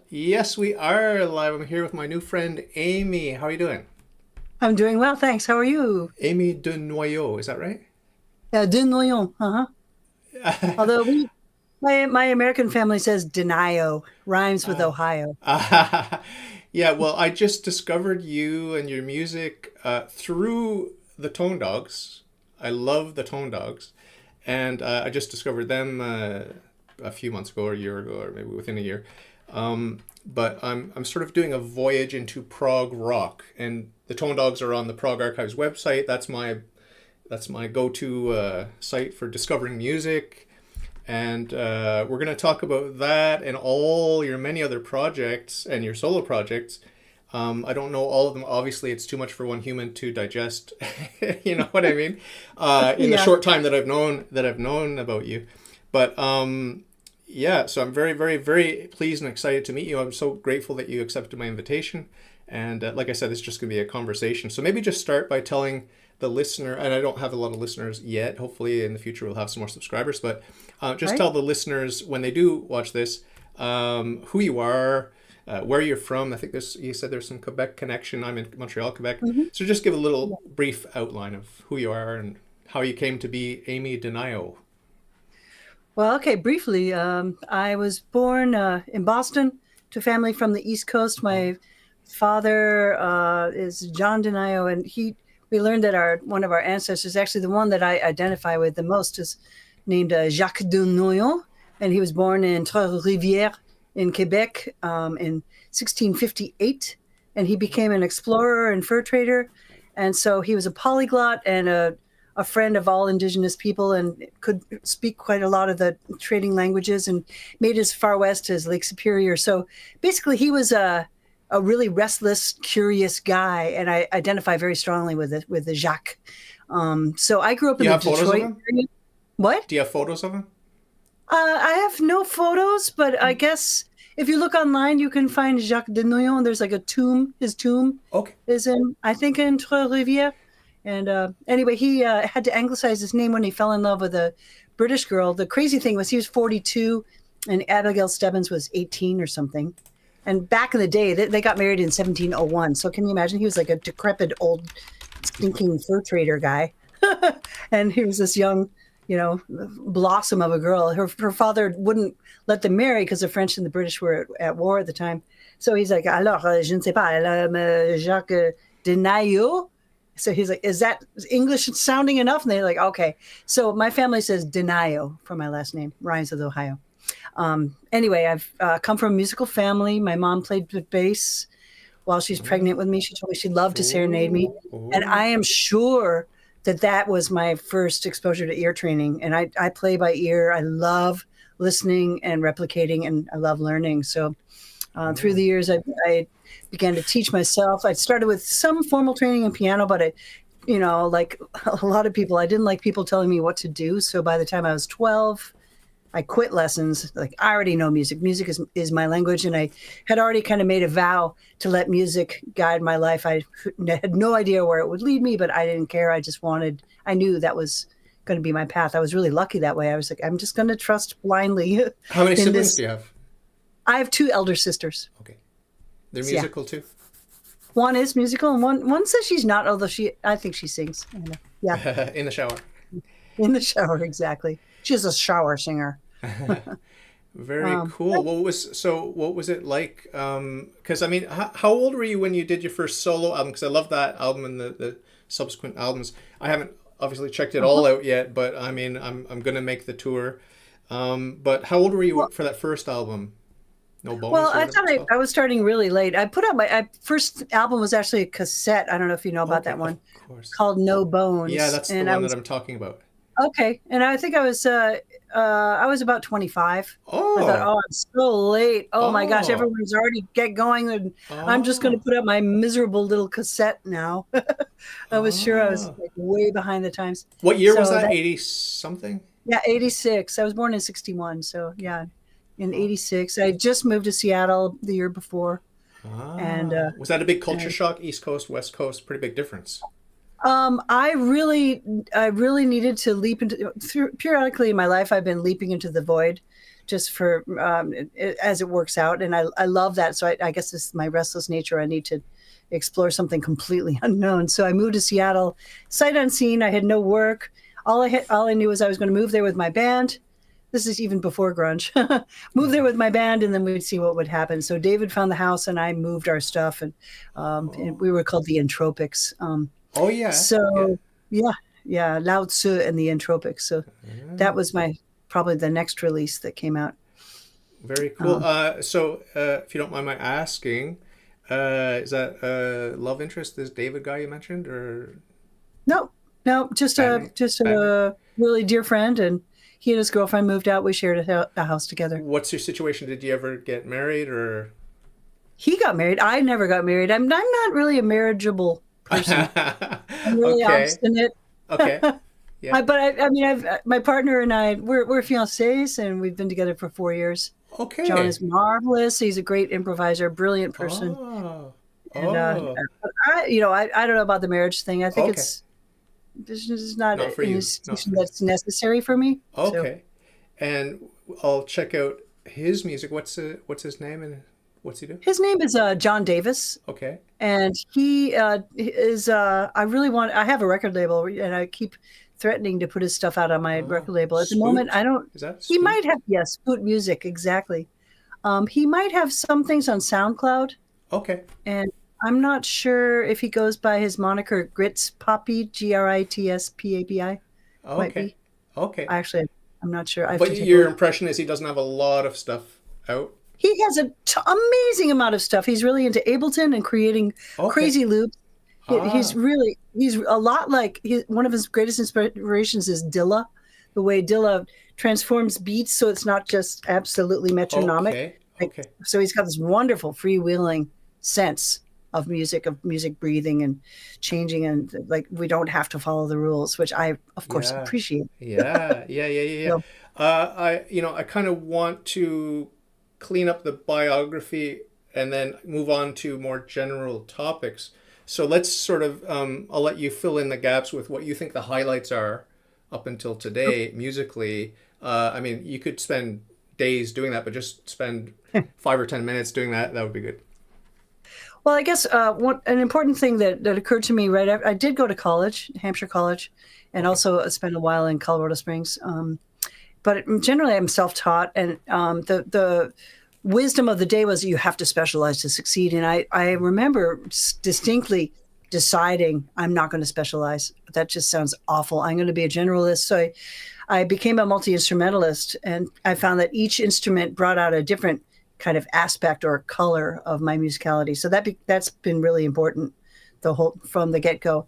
Yes, we are live. I'm here with my new friend Amy. How are you doing? I'm doing well, thanks. How are you? Amy de Noyo, is that right? Denio. Uh-huh. Although my American family says Denio, rhymes with uh, Ohio. yeah, well, I just discovered you and your music through the Tone Dogs. I love the Tone Dogs, and I just discovered them a few months ago, or a year ago, or maybe within a year. But I'm sort of doing a voyage into prog rock, and the Tone Dogs are on the Prog Archives website. That's my go-to site for discovering music, and we're going to talk about that and all your many other projects and your solo projects. I don't know all of them. Obviously, it's too much for one human to digest. You know what I mean? In the Yeah. short time that I've known about you, but yeah. So I'm very, very, very pleased and excited to meet you. I'm so grateful that you accepted my invitation. And like I said, it's just going to be a conversation. So maybe just start by telling the listener, and I don't have a lot of listeners yet. Hopefully, in the future, we'll have some more subscribers. But just Right. tell the listeners when they do watch this who you are, where you're from. I think this you said there's some Quebec connection. I'm in Montreal, Quebec. Hmm. So just give a little brief outline of who you are and how you came to be Amy Denio. Well, okay, briefly, I was born in Boston to a family from the East Coast. Oh, My father is John Denio, and we learned that our one of our ancestors, actually the one that I identify with the most, is named Jacques Denouillon, and he was born in Trois-Rivières in Quebec in 1658, and he became an explorer and fur trader, and so he was a polyglot and a friend of all indigenous people and could speak quite a lot of the trading languages and made his far west as Lake Superior. So basically, he was a really restless, curious guy, and I identify very strongly with the Jacques. So I grew up do in you the have photos of Detroit him? area. What? Do you have photos of him? I have no photos, but I guess if you look online, you can find Jacques de Nouillon. There's like a tomb. His tomb Okay. is in, I think, in Trois-Rivières. And anyway, he had to anglicize his name when he fell in love with a British girl. The crazy thing was he was 42 and Abigail Stebbins was 18 or something. And back in the day, they got married in 1701. So can you imagine? He was like a decrepit old stinking fur trader guy. And he was this young, blossom of a girl. Her father wouldn't let them marry because the French and the British were at war at the time. So he's like, alors, je ne sais pas, Jacques Denaillot. So he's like, is that English sounding enough? And they're like, okay. So my family says Denio for my last name, rhymes with Ohio. Anyway, I've come from a musical family. My mom played the bass while she's pregnant with me. She told me she loved to serenade me. Oh, And oh. I am sure that that was my first exposure to ear training. And I play by ear. I love listening and replicating, and I love learning. So through Oh. the years, I began to teach myself. I started with some formal training in piano, but like a lot of people, I didn't like people telling me what to do. So by the time I was 12, I quit lessons. Like I already know music. Music is my language, and I had already kind of made a vow to let music guide my life. I had no idea where it would lead me, but I didn't care. I knew that was going to be my path. I was really lucky that way. I was like, I'm just going to trust blindly How many in siblings do this. you have? I have two elder sisters. Okay. They're So, yeah, musical too? one is musical, and one says she's not. Although I think she sings. I know. Yeah, In the shower. in the shower, exactly. She's a shower singer. Very Um, cool. What was it like? Because I mean, how old were you when you did your first solo album? Because I love that album and the subsequent albums. I haven't obviously checked it all out yet, but I mean, I'm gonna make the tour. But how old were you well, for that first album? No well, Bones or I whatever thought it's called. I was starting really late. I put out my first album was actually a cassette. I don't know if you know about Okay, that of one, course. called No Yeah, Bones, that's the and I one that was I'm talking about. okay. And I think I was about 25. I thought, Oh, oh, I'm so late. Oh my gosh, oh, everyone's already get going, and I'm just going to oh, put out my miserable little cassette now. I was sure I was oh. like way behind the times. What year was So that? that 80 something? Yeah, 86. I was born in 61. So yeah, in Oh. 86. I just moved to Seattle the year before. And, Ah, was that a big culture and shock? East Coast, West Coast, pretty big difference. I really needed to leap into, periodically in my life, I've been leaping into the void just for as it works out. And I love that. So I guess this is my restless nature. I need to explore something completely unknown. So I moved to Seattle, sight unseen. I had no work. All I knew was I was going to move there with my band. This is even before grunge. Move there with my band, and then we'd see what would happen. So David found the house, and I moved our stuff, and we were called the Entropics. Oh yeah. So yeah, Lao Tzu and the Entropics. So that was probably the next release that came out. Very cool. So if you don't mind my asking, is that love interest, this David guy you mentioned, or no, just a really dear friend, and he and his girlfriend moved out. We shared a house together. What's your situation? Did you ever get married, or? He got married. I never got married. I'm not really a marriageable person. I'm really obstinate. Okay. Yeah. But my partner and I, we're fiancés, and we've been together for 4 years. Okay. John is marvelous. He's a great improviser, brilliant person. And I don't know about the marriage thing. I think this is not an institution that's necessary for me. Okay. So. And I'll check out his music. What's his name and what's he do? His name is John Davis. Okay. And he is. I have a record label, and I keep threatening to put his stuff out on my record label. At the moment, I don't. Is that Spoot? He might have, yes, Spoot Music, exactly. He might have some things on SoundCloud. Okay. And I'm not sure if he goes by his moniker Grits Poppy, GRITSPABI. Okay. Okay. I'm not sure. But your impression is he doesn't have a lot of stuff out? He has an amazing amount of stuff. He's really into Ableton and creating crazy loops. He's a lot like one of his greatest inspirations is Dilla, the way Dilla transforms beats so it's not just absolutely metronomic. Okay. So he's got this wonderful freewheeling sense of music breathing and changing, and like we don't have to follow the rules, which I of course appreciate. Yeah. So, I kind of want to clean up the biography and then move on to more general topics. So let's sort of, I'll let you fill in the gaps with what you think the highlights are up until today musically. You could spend days doing that, but just spend 5 or 10 minutes doing that. That would be good. Well, I guess an important thing that occurred to me right after, I did go to college, Hampshire College, and also spent a while in Colorado Springs. But generally, I'm self-taught, and the wisdom of the day was you have to specialize to succeed. And I remember distinctly deciding I'm not going to specialize. That just sounds awful. I'm going to be a generalist. So I became a multi-instrumentalist, and I found that each instrument brought out a different kind of aspect or color of my musicality. So that's been really important from the get-go.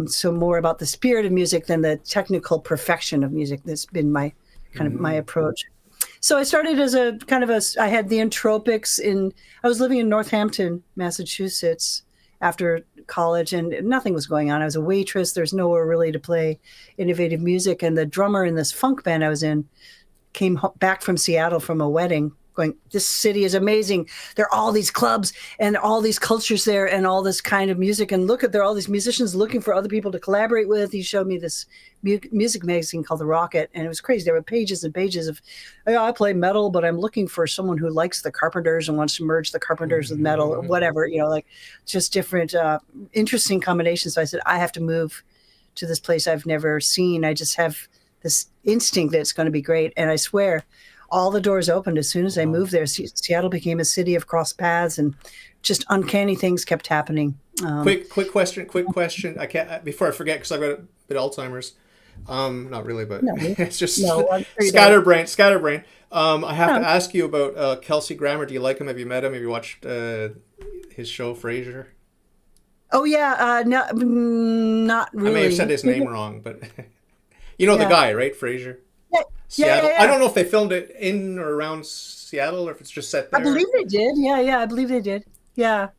So more about the spirit of music than the technical perfection of music. That's been my my approach. So I started as I had the Entropics I was living in Northampton, Massachusetts after college, and nothing was going on. I was a waitress. There's nowhere really to play innovative music. And the drummer in this funk band I was in came back from Seattle from a wedding going, this city is amazing. There are all these clubs and all these cultures there and all this kind of music. And there are all these musicians looking for other people to collaborate with. He showed me this music magazine called The Rocket, and it was crazy. There were pages and pages of, I play metal, but I'm looking for someone who likes the Carpenters and wants to merge the Carpenters with metal or whatever, just different interesting combinations. So I said, I have to move to this place I've never seen. I just have this instinct that it's going to be great. And I swear, all the doors opened as soon as I moved there. Seattle became a city of cross paths, and just uncanny things kept happening. Quick question. I can't before I forget, because I've got a bit of Alzheimer's. Not really, but it's just scatterbrain. I have to ask you about Kelsey Grammer. Do you like him? Have you met him? Have you watched his show Frasier? Oh yeah, not really. I may have said his name wrong, but you know the guy, right? Frasier. Seattle. Yeah. I don't know if they filmed it in or around Seattle, or if it's just set there. I believe they did. Yeah, I believe they did. Yeah.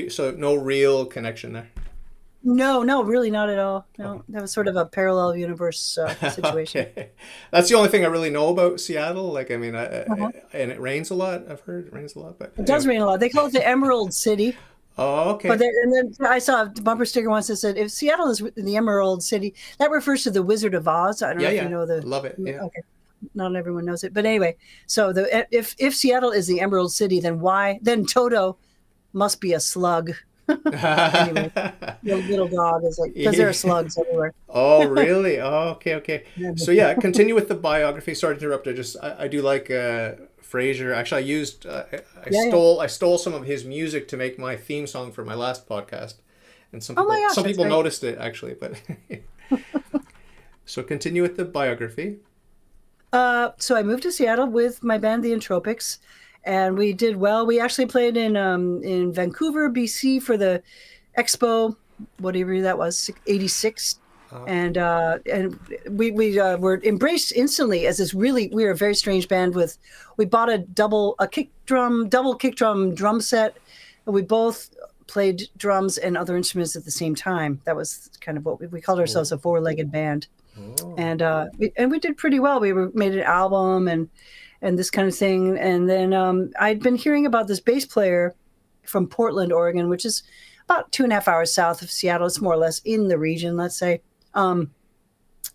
So no real connection there? No, really not at all. No, that was sort of a parallel universe situation. Okay. That's the only thing I really know about Seattle. And it rains a lot. I've heard it rains a lot. But it does rain a lot. They call it the Emerald City. Oh, okay. And then I saw a bumper sticker once that said, if Seattle is the Emerald City, that refers to the Wizard of Oz. I don't know if you know the... Love it, yeah. Okay. not everyone knows it. But anyway, so if Seattle is the Emerald City, then Toto must be a slug. Anyway, the little dog is like, because there are slugs everywhere. Oh, really? Oh, okay. So yeah, continue with the biography. Sorry to interrupt. I do like Fraser. Actually, I stole some of his music to make my theme song for my last podcast, and some people noticed it actually. But so continue with the biography. So I moved to Seattle with my band, the Entropics. And we did well. We actually played in Vancouver, BC for the Expo, whatever that was, 86. And we were embraced instantly as we were a very strange band we bought a double kick drum drum set. And we both played drums and other instruments at the same time. That was kind of what we called ourselves, a four-legged band. Oh. And we did pretty well. We made an album and this kind of thing. And then I'd been hearing about this bass player from Portland, Oregon, which is about 2.5 hours south of Seattle. It's more or less in the region, let's say. And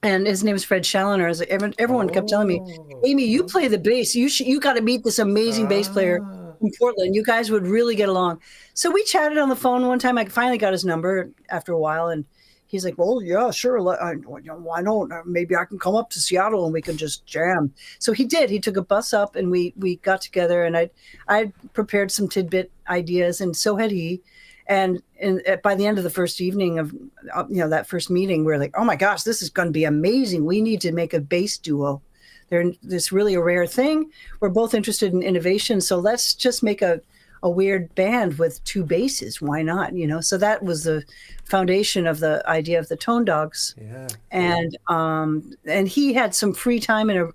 his name is Fred Challoner. Everyone kept telling me, Amy, you play the bass. You got to meet this amazing bass player from Portland. You guys would really get along. So we chatted on the phone one time. I finally got his number after a while, and he's like, well, yeah, sure. Why don't? Maybe I can come up to Seattle and we can just jam. So he did. He took a bus up and we got together, and I prepared some tidbit ideas, and so had he. And by the end of the first evening of that first meeting, we were like, oh my gosh, this is going to be amazing. We need to make a bass duo. This really a rare thing. We're both interested in innovation, so let's just make a weird band with two basses. Why not? So that was the foundation of the idea of the Tone Dogs. Yeah. And he had some free time in a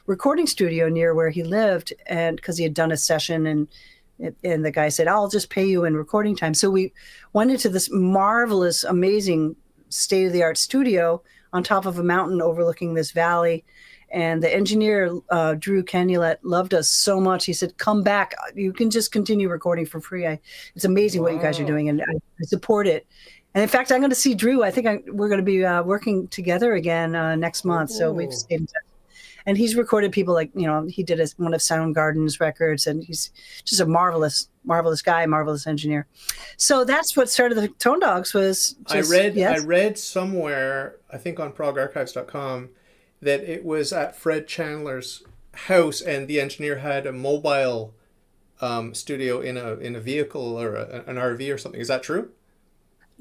recording studio near where he lived, and because he had done a session, and the guy said, I'll just pay you in recording time. So we went into this marvelous, amazing state-of-the-art studio on top of a mountain overlooking this valley. And the engineer, Drew Canulet, loved us so much. He said, come back. You can just continue recording for free. It's amazing what you guys are doing, and I support it. And in fact, I'm going to see Drew. I think we're going to be working together again next month. So we've stayed in touch. And he's recorded people like, he did one of Soundgarden's records, and he's just a marvelous guy, marvelous engineer. So that's what started the Tone Dogs was just, I read somewhere, I think on progarchives.com, that it was at Fred Chandler's house, and the engineer had a mobile studio in a vehicle or an RV or something. Is that true?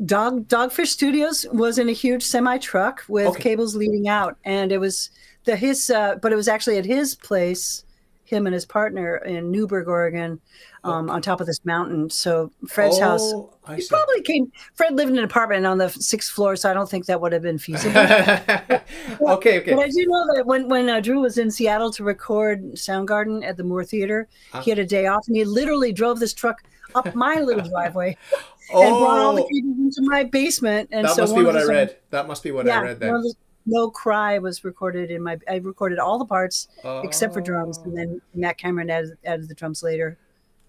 Dogfish Studios was in a huge semi truck with cables leading out, and it was but it was actually at his place, him and his partner in Newburgh, Oregon, on top of this mountain. So Fred's house, Fred lived in an apartment on the 6th floor, so I don't think that would have been feasible. Okay. But I do know that when Drew was in Seattle to record Soundgarden at the Moore Theater, he had a day off, and he literally drove this truck up my little driveway and brought all the cables into my basement. And that must be what I read. That must be what I read then. No Cry was recorded I recorded all the parts except for drums, and then Matt Cameron added the drums later.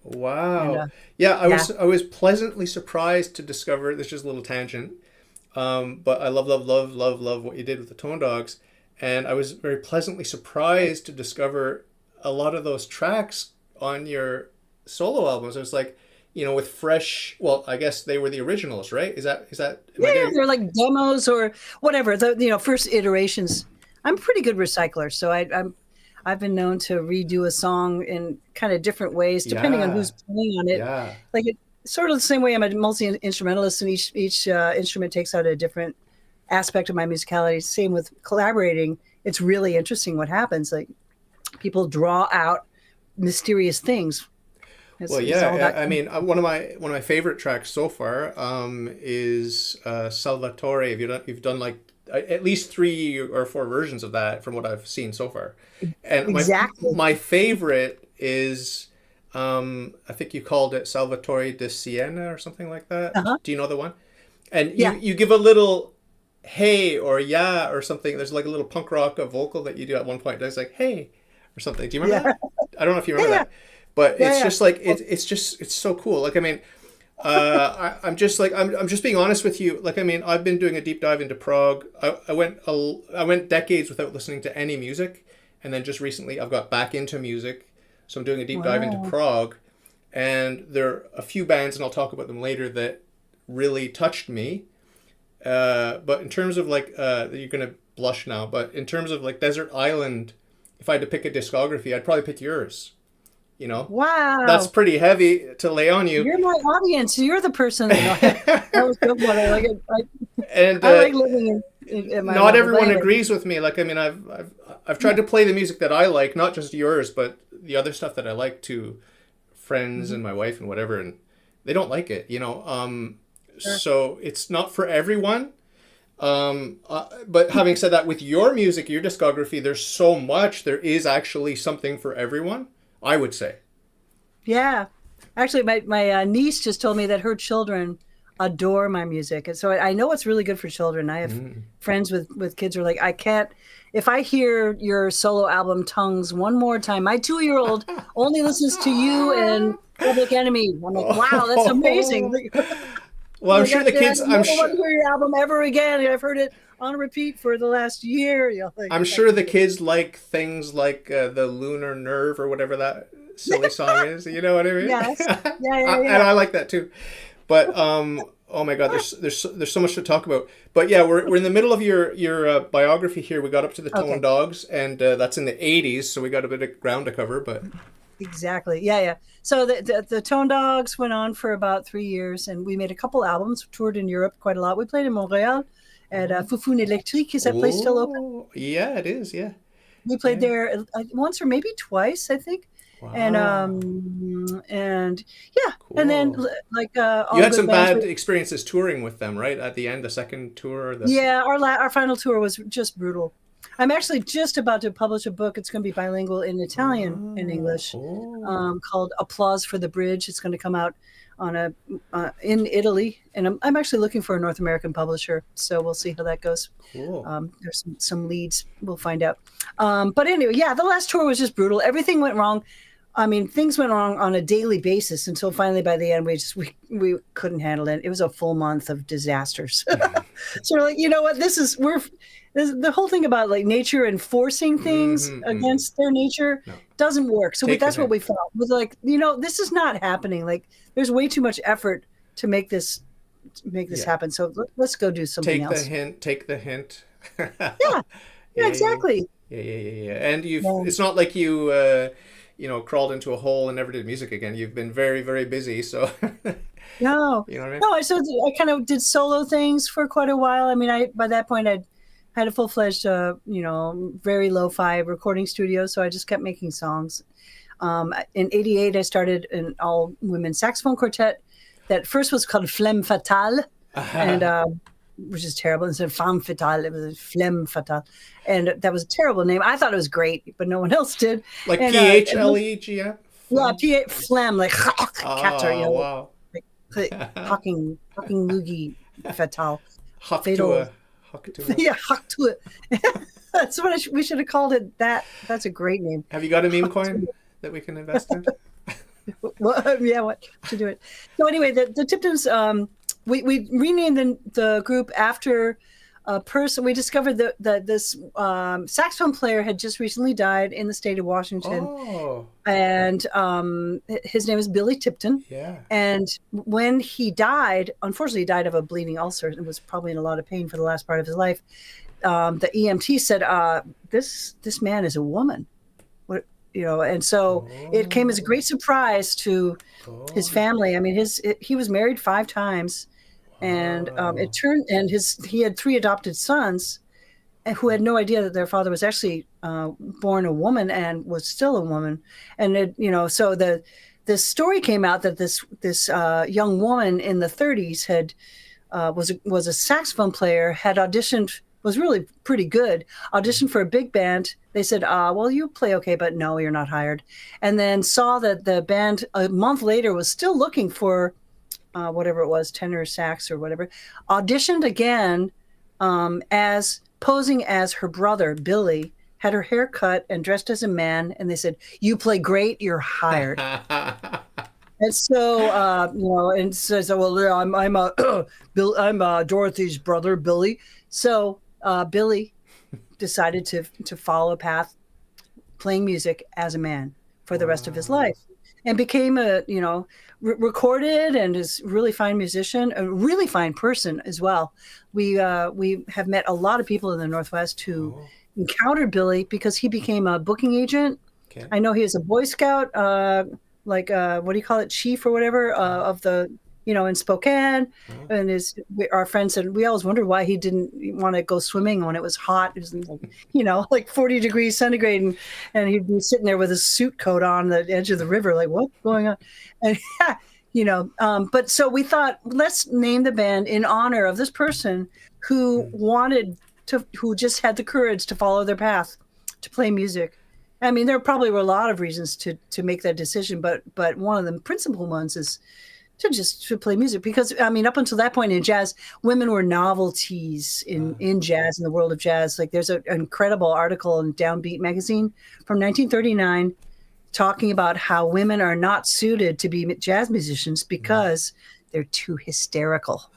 Wow. I was pleasantly surprised to discover, this is just a little tangent, but I love what you did with the Tone Dogs, and I was very pleasantly surprised to discover a lot of those tracks on your solo albums. I was like, with fresh, well, I guess they were the originals, right? Is that? They're like demos or whatever. The first iterations. I'm a pretty good recycler, so I've been known to redo a song in kind of different ways depending on who's playing on it. Yeah. Like sort of the same way I'm a multi-instrumentalist, and each instrument takes out a different aspect of my musicality. Same with collaborating. It's really interesting what happens. Like people draw out mysterious things. I mean, one of my favorite tracks so far is Salvatore. You've done like at least 3 or 4 versions of that from what I've seen so far. And my favorite is I think you called it Salvatore de Siena or something like that. Uh-huh. Do you know the one? And you give a little hey or yeah or something. There's like a little punk rock vocal that you do at one point. It's like hey or something. Do you remember that? I don't know if you remember that. But it's just like it's so cool. Like I mean, I'm just being honest with you. Like I mean, I've been doing a deep dive into prog. I went decades without listening to any music, And then just recently I've got back into music. So I'm doing a deep dive into prog. And there are a few bands, and I'll talk about them later, that really touched me. But in terms of like, you're going to blush now, but in terms of like Desert Island, if I had to pick a discography, I'd probably pick yours. You know? Wow. That's pretty heavy to lay on you. You're my audience. You're the person. That was a good one. I like it. And I like living in my not everyone agrees with me. Like, I mean, I've tried to play the music that I like, not just yours, but the other stuff that I like to friends and my wife and whatever, and they don't like it, you know. Sure. So it's not for everyone. But having said that, with your music, your discography, there's so much. There is actually something for everyone, I would say. Yeah. Actually, my niece just told me that her children adore my music. And so I know it's really good for children. I have friends with kids who are like, I can't, if I hear your solo album Tongues one more time, my 2-year-old only listens to you and Public Enemy. I'm like, wow, that's amazing. Well, I'm sure the kids, I'm sure. I don't want to hear your album ever again. I've heard it on repeat for the last year. You know, like, I'm sure the kids like things like the Lunar Nerve or whatever that silly song is. You know what I mean? Yes. Yeah. And I like that too. But oh my God, there's so much to talk about. But yeah, we're in the middle of your biography here. We got up to the Tone Dogs, and that's in the 80s, so we got a bit of ground to cover. But exactly, yeah. So the Tone Dogs went on for about 3 years, and we made a couple albums. Toured in Europe quite a lot. We played in Montreal at Foufoune Électrique. Is that place still open? Yeah, it is. Yeah, we played there once or maybe twice, I think. Wow. And yeah, cool. And then like all you had some bad experiences touring with them, right? At the end, the second tour. Yeah, our final tour was just brutal. I'm actually just about to publish a book. It's going to be bilingual in Italian and English, called Applause for the Bridge. It's going to come out on in Italy, and I'm actually looking for a North American publisher. So we'll see how that goes. Cool. There's some leads. We'll find out. But anyway, yeah, the last tour was just brutal. Everything went wrong. I mean, things went wrong on a daily basis until finally by the end we couldn't handle it. It was a full month of disasters. So we're like, you know what? The whole thing about like nature and forcing things against their nature doesn't work. So that's what we felt. Was like, you know, this is not happening. Like, there's way too much effort to make this happen. So let's go do something else. Take the hint. Yeah, exactly. Yeah. And it's not like you crawled into a hole and never did music again. You've been very, very busy. So no, you know what I mean? No. So I kind of did solo things for quite a while. I mean, by that point I'd had a full-fledged, very lo-fi recording studio. So I just kept making songs. In '88, I started an all-women saxophone quartet that first was called Flemme Fatale, and which is terrible. Instead of Femme Fatale, it was Flemme Fatale. And that was a terrible name. I thought it was great, but no one else did. Like PHLEGF? Yeah, Flemme, like Katter, you know. Wow. Like Hocking Loogie Fatale. Fatal. Yeah, Huck to it. That's what we should have called it. That's a great name. Have you got a meme coin that we can invest in? Well, yeah, what to do it. So anyway, the Tiptons, we renamed the group after a person. We discovered that this saxophone player had just recently died in the state of Washington. Oh. And his name is Billy Tipton. Yeah. And when he died, unfortunately, he died of a bleeding ulcer and was probably in a lot of pain for the last part of his life. The EMT said, this man is a woman. And so it came as a great surprise to his family. I mean, he was married 5 times, and he had 3 adopted sons, who had no idea that their father was actually born a woman and was still a woman. And so the story came out that this young woman in the 30s was a saxophone player, had auditioned. Was really pretty good. Auditioned for a big band. They said, well, you play okay, but no, you're not hired. And then saw that the band a month later was still looking for whatever it was, tenor sax or whatever. Auditioned again as posing as her brother, Billy, had her hair cut and dressed as a man. And they said, you play great, you're hired. And so, and says, well, I'm Dorothy's brother, Billy. So Billy decided to follow a path playing music as a man for the rest of his life, and became a, recorded and is really fine musician, a really fine person as well. We have met a lot of people in the Northwest who encountered Billy because he became a booking agent. Okay. I know he was a Boy Scout, what do you call it, chief or whatever, of the, in Spokane. And our friends said, we always wondered why he didn't want to go swimming when it was hot. It was like 40 degrees centigrade, and he'd be sitting there with his suit coat on the edge of the river, like, what's going on? And but so we thought, let's name the band in honor of this person who who just had the courage to follow their path, to play music. I mean, there probably were a lot of reasons to make that decision, but one of the principal ones is to play music, because I mean, up until that point in jazz, women were novelties in jazz, in the world of jazz. Like, there's an incredible article in Downbeat magazine from 1939 talking about how women are not suited to be jazz musicians because they're too hysterical.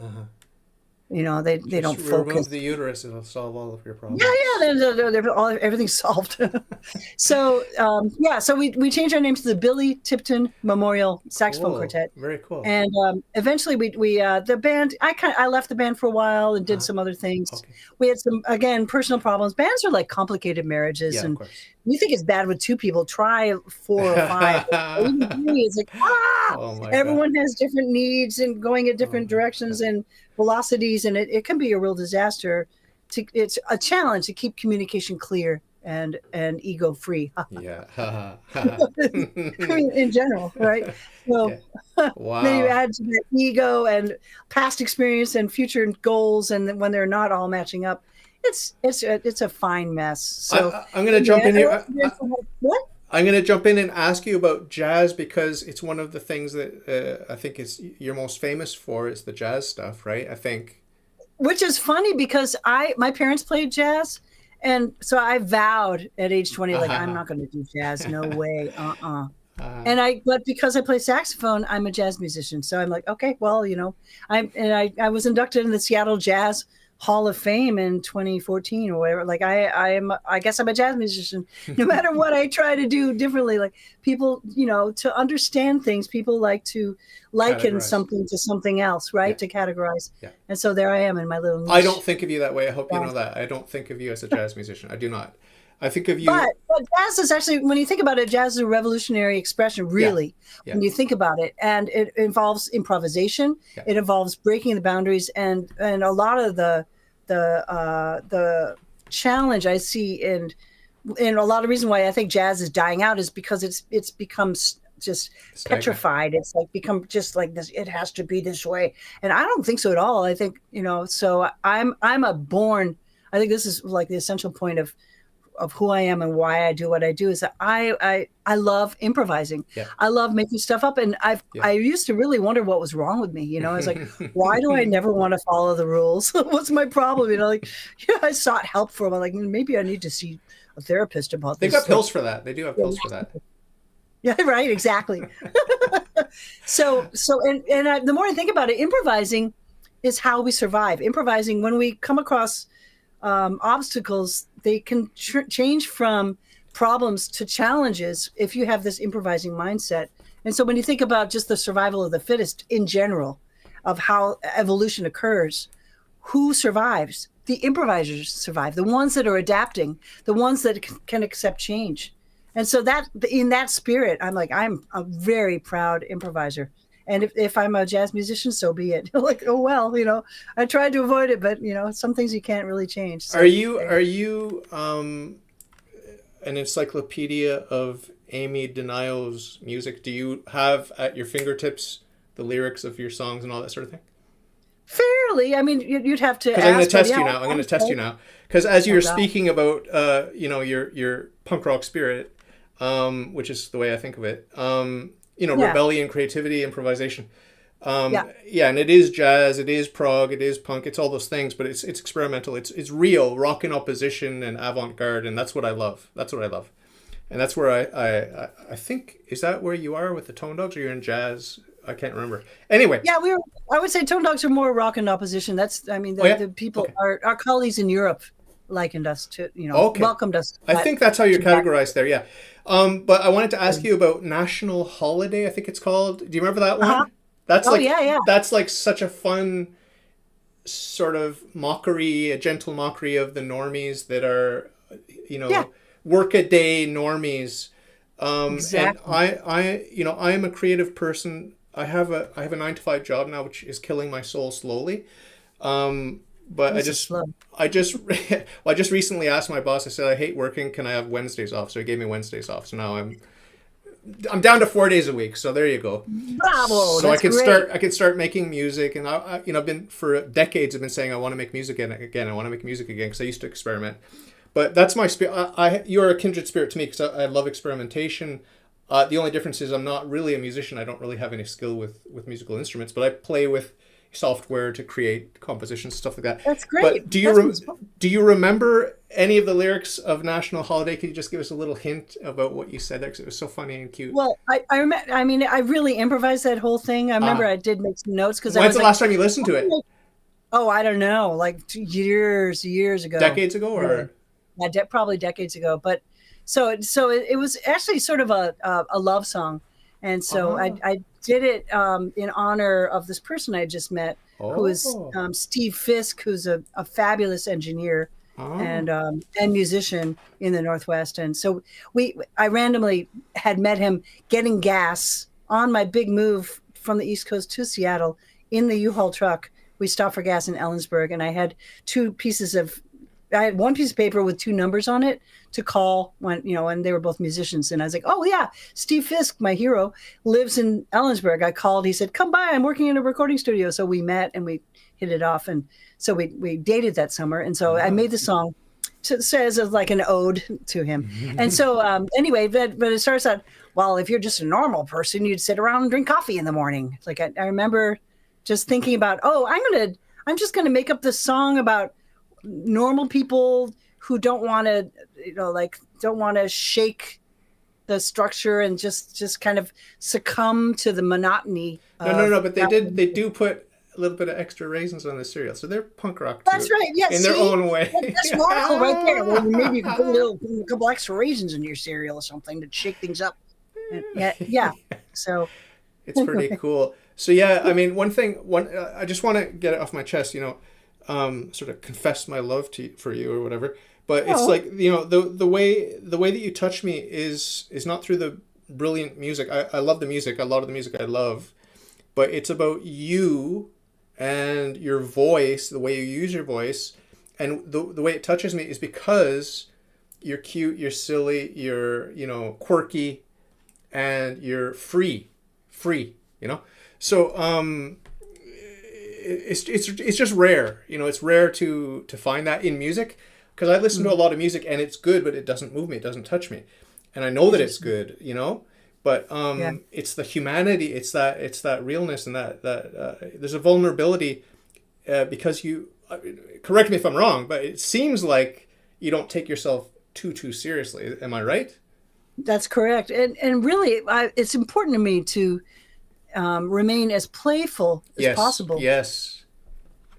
They don't focus. Remove the uterus, it'll solve all of your problems. Everything's solved. So we changed our name to the Billy Tipton Memorial Saxophone Quartet. Very cool. And eventually we the band, I left the band for a while and did some other things. Okay. We had some, again, personal problems. Bands are like complicated marriages, and you think it's bad with two people, try 4 or 5. It's like, everyone has different needs and going in different directions and velocities, and it can be a real disaster. It's a challenge to keep communication clear and ego free. I mean, in general, right? So then you add to that ego and past experience and future goals, and then when they're not all matching up, it's a fine mess. So I'm going to jump in here. What? I'm going to jump in and ask you about jazz, because it's one of the things that I think you're most famous for is the jazz stuff, right? I think. Which is funny because my parents played jazz, and so I vowed at age 20, like, I'm not going to do jazz, no way, but because I play saxophone, I'm a jazz musician. So I'm like, okay, well, I was inducted in the Seattle Jazz Hall of Fame in 2014 or whatever. Like, I guess I'm a jazz musician, no matter what I try to do differently. Like, people, to understand things, people like to liken something to something else, right? To categorize. Yeah. And so there I am in my little niche. I don't think of you that way. I hope you know that. I don't think of you as a jazz musician. I do not. I think of you. But jazz is actually, when you think about it, jazz is a revolutionary expression, really, when you think about it. And it involves improvisation. Yeah. It involves breaking the boundaries, and a lot of the challenge I see in a lot of reason why I think jazz is dying out is because it's become just petrified. It's like become just like this. It has to be this way, and I don't think so at all. I think So I'm a born. I think this is like the essential point of who I am and why I do what I do, is that I love improvising. Yeah. I love making stuff up. And I used to really wonder what was wrong with me. I was like, why do I never want to follow the rules? What's my problem? I sought help for them. I'm like, maybe I need to see a therapist about this. They got pills for that. They do have pills for that. Yeah, right. Exactly. So the more I think about it, improvising is how we survive. Improvising, when we come across obstacles, they can change from problems to challenges if you have this improvising mindset. And so when you think about just the survival of the fittest in general, of how evolution occurs, who survives? The improvisers survive, the ones that are adapting, the ones that can accept change. And so that, in that spirit, I'm a very proud improviser. And if I'm a jazz musician, so be it. Like, oh, well, I tried to avoid it, but, some things you can't really change. So, are you an encyclopedia of Amy Denio's music? Do you have at your fingertips the lyrics of your songs and all that sort of thing? Fairly. I mean, you'd have to ask. I'm going to test you now. I'm going to test you now. Because as you were speaking about, your punk rock spirit, which is the way I think of it, rebellion, creativity, improvisation. And it is jazz, it is prog, it is punk, it's all those things, but it's experimental, it's real, rock in opposition and avant-garde, and that's what I love. And that's where I think, is that where you are with the Tone Dogs, or you're in jazz? I can't remember. Anyway. Yeah, I would say Tone Dogs are more rock in opposition. The people, our colleagues in Europe, likened us to, Okay. welcomed us. I think that's how you're to that. categorized there. Yeah. But I wanted to ask you about National Holiday, I think it's called. Do you remember that Uh-huh. one? That's Oh like yeah, yeah. that's like such a fun sort of mockery, a gentle mockery of the normies that are, Yeah, workaday normies. And exactly. I am a creative person. I have a 9 to 5 job now, which is killing my soul slowly. But This is slow. well, I just recently asked my boss. I said I hate working. Can I have Wednesdays off? So he gave me Wednesdays off. So now I'm down to 4 days a week. So there you go. Bravo, So that's great. I can start making music, and I've been for decades. I've been saying I want to make music again. I want to make music again because I used to experiment. But that's my spirit. You're a kindred spirit to me because I love experimentation. The only difference is I'm not really a musician. I don't really have any skill with musical instruments, but I play with software to create compositions, stuff like that. That's But great. That sounds fun. do you remember any of the lyrics of National Holiday? Could you just give us a little hint about what you said there? Because it was so funny and cute. Well, I remember. I mean, I really improvised that whole thing. I remember Uh, I did make some notes because I when's was the like, last time you listened to it? oh, I don't know, like years ago. Decades ago, Really. or Yeah, probably decades ago. But it was actually sort of a love song, and so oh I did it in honor of this person I just met, who is oh Steve Fisk, who's a fabulous engineer oh and musician in the Northwest. And so I randomly had met him getting gas on my big move from the East Coast to Seattle in the U-Haul truck. We stopped for gas in Ellensburg, and I had I had one piece of paper with 2 numbers on it to call when they were both musicians. And I was like, oh yeah, Steve Fisk, my hero, lives in Ellensburg. I called, he said, come by, I'm working in a recording studio. So we met and we hit it off. And so we dated that summer. And so I made the song says as like an ode to him. And so anyway, but it starts out, well, if you're just a normal person, you'd sit around and drink coffee in the morning. It's like, I remember just thinking about, I'm just going to make up this song about normal people who don't want to, don't want to shake the structure and just kind of succumb to the monotony. no, but they do put a little bit of extra raisins on the cereal, so they're punk rock too. That's right. Yeah, in their own way. That's normal right there. Well, maybe you can put a couple extra raisins in your cereal or something to shake things up. And yeah. So It's pretty cool. So yeah, I mean, I just want to get it off my chest, sort of confess my love for you or whatever. But it's like, the way that you touch me is not through the brilliant music. I love the music. A lot of the music I love, but it's about you and your voice, the way you use your voice, and the way it touches me is because you're cute, you're silly, you're quirky, and you're free. So it's just rare. It's rare to find that in music, because I listen to a lot of music and it's good, but it doesn't move me, it doesn't touch me, and I know that it's good. But it's the humanity, it's that realness, and that there's a vulnerability, because correct me if I'm wrong, but it seems like you don't take yourself too seriously. Am I right? that's correct. And really, it's important to me to remain as playful as possible. Yes.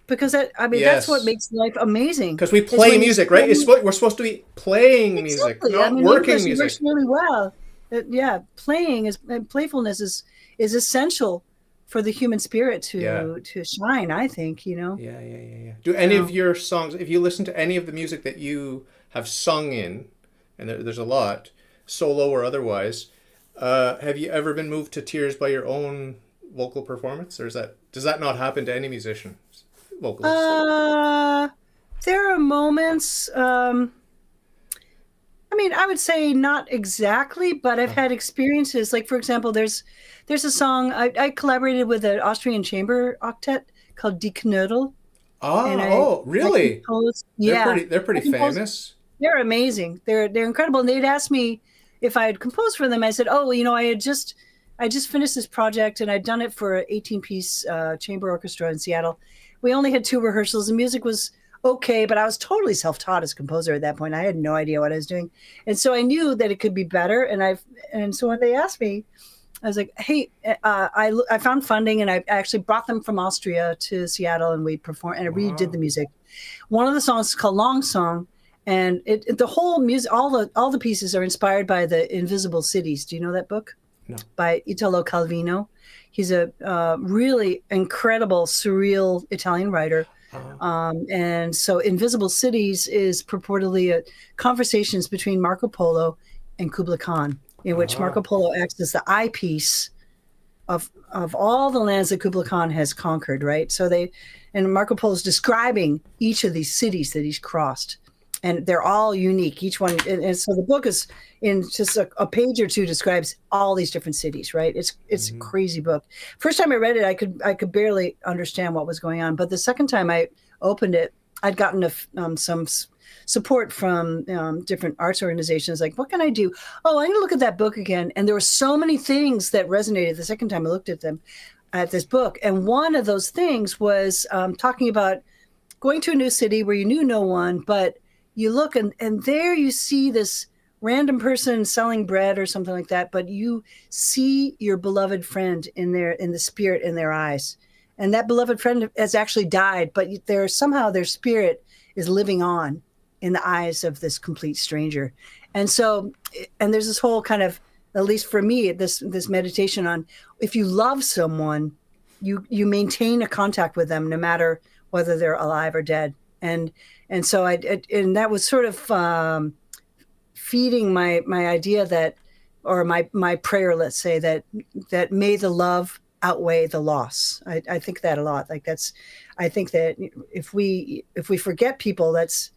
Because that's Yes. what makes life amazing. Because we play music, right? We're supposed to be playing music, Exactly. not working English music. works really well. Playing and playfulness is essential for the human spirit to shine, I think. Yeah. Do any of your songs, if you listen to any of the music that you have sung in, and there's a lot, solo or otherwise, have you ever been moved to tears by your own vocal performance, or does that not happen to any musician, vocalist? There are moments. I would say not exactly, but I've had experiences. Like, for example, there's a song I collaborated with an Austrian chamber octet called Die Knödel. Really? They're pretty famous. They're amazing. They're incredible. And they'd asked me if I had composed for them. I said, I just finished this project, and I'd done it for an 18-piece chamber orchestra in Seattle. We only had 2 rehearsals. The music was okay, but I was totally self-taught as a composer at that point. I had no idea what I was doing. And so I knew that it could be better. And so when they asked me, I was like, hey, I found funding, and I actually brought them from Austria to Seattle, and we performed, and I redid the music. One of the songs is called Long Song, And the whole music, all the pieces are inspired by the Invisible Cities. Do you know that book? No. By Italo Calvino. He's a really incredible, surreal Italian writer. And so Invisible Cities is purportedly conversations between Marco Polo and Kublai Khan, in which Marco Polo acts as the eyepiece of all the lands that Kublai Khan has conquered, right? So and Marco Polo is describing each of these cities that he's crossed. And they're all unique, each one. And so the book is in just a page or two describes all these different cities, right? It's a crazy book. First time I read it, I could barely understand what was going on. But the second time I opened it, I'd gotten some support from different arts organizations. Like, what can I do? Oh, I need to look at that book again. And there were so many things that resonated the second time I looked at this book. And one of those things was talking about going to a new city where you knew no one, but you look and there you see this random person selling bread or something like that, but you see your beloved friend in the spirit in their eyes. And that beloved friend has actually died, but somehow their spirit is living on in the eyes of this complete stranger. And so, and there's this whole kind of, at least for me, this meditation on, if you love someone, you maintain a contact with them no matter whether they're alive or dead. And so and that was sort of feeding my idea that, or my prayer, let's say, that may the love outweigh the loss. I think that a lot. Like I think that if we forget people, that's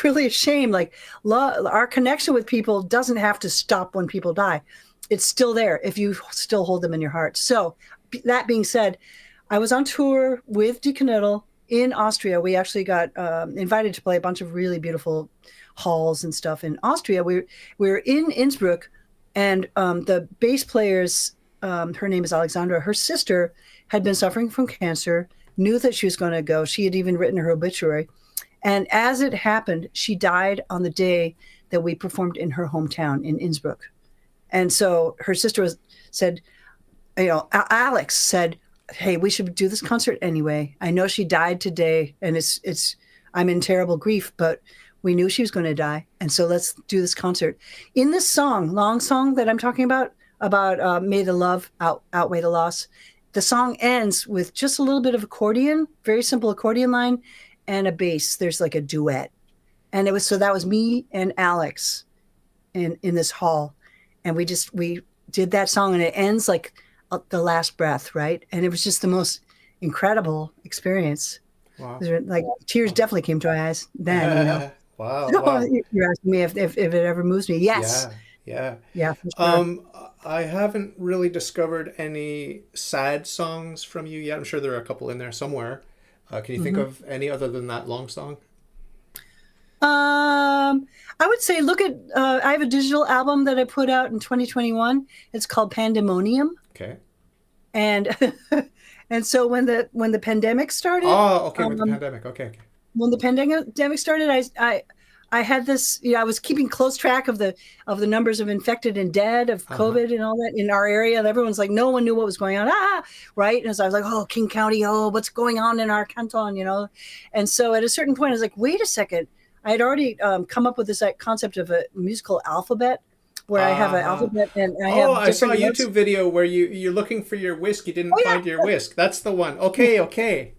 really a shame. Like our connection with people doesn't have to stop when people die. It's still there if you still hold them in your heart. So that being said, I was on tour with Deacon Nettle in Austria. We actually got invited to play a bunch of really beautiful halls and stuff in Austria. We were in Innsbruck, and the bass player's, her name is Alexandra, her sister had been suffering from cancer, knew that she was going to go. She had even written her obituary. And as it happened, she died on the day that we performed in her hometown in Innsbruck. And so her sister said, Alex said, hey, we should do this concert anyway. I know she died today, and I'm in terrible grief, but we knew she was going to die. And so let's do this concert. In this song, long song that I'm talking about may the love outweigh the loss, the song ends with just a little bit of accordion, very simple accordion line, and a bass. There's like a duet. And that was me and Alex in this hall. And we did that song, and it ends like the last breath, right? And it was just the most incredible experience. Wow. Like tears definitely came to my eyes then. Wow. You're asking me if it ever moves me. Yes. Yeah. For sure. I haven't really discovered any sad songs from you yet. I'm sure there are a couple in there somewhere. Can you think of any other than that long song? I would say look at I have a digital album that I put out in 2021. It's called Pandemonium. Okay. And and so when the pandemic started. Oh, okay, with the pandemic. Okay. When the pandemic started, I had this, I was keeping close track of the numbers of infected and dead of COVID and all that in our area. And everyone's like, no one knew what was going on. Right. And so I was like, oh, King County, what's going on in our canton, And so at a certain point, I was like, wait a second. I had already come up with this concept of a musical alphabet, where I have an alphabet and I have. I saw a notes. YouTube video where you're looking for your whisk. You didn't find your whisk. That's the one. Okay.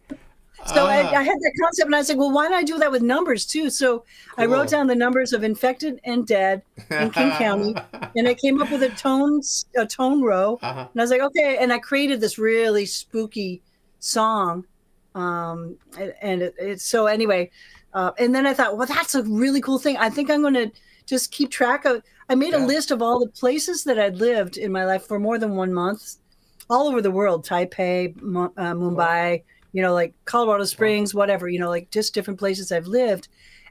So I had that concept, and I was like, well, why don't I do that with numbers too? So cool. I wrote down the numbers of infected and dead in King County, and I came up with a tone row. And I was like, okay, and I created this really spooky song. And so anyway, and then I thought, well, that's a really cool thing. I think I'm going to just keep track of. I made a list of all the places that I'd lived in my life for more than 1 month, all over the world, Taipei, Mumbai. Like Colorado Springs, whatever, like just different places I've lived.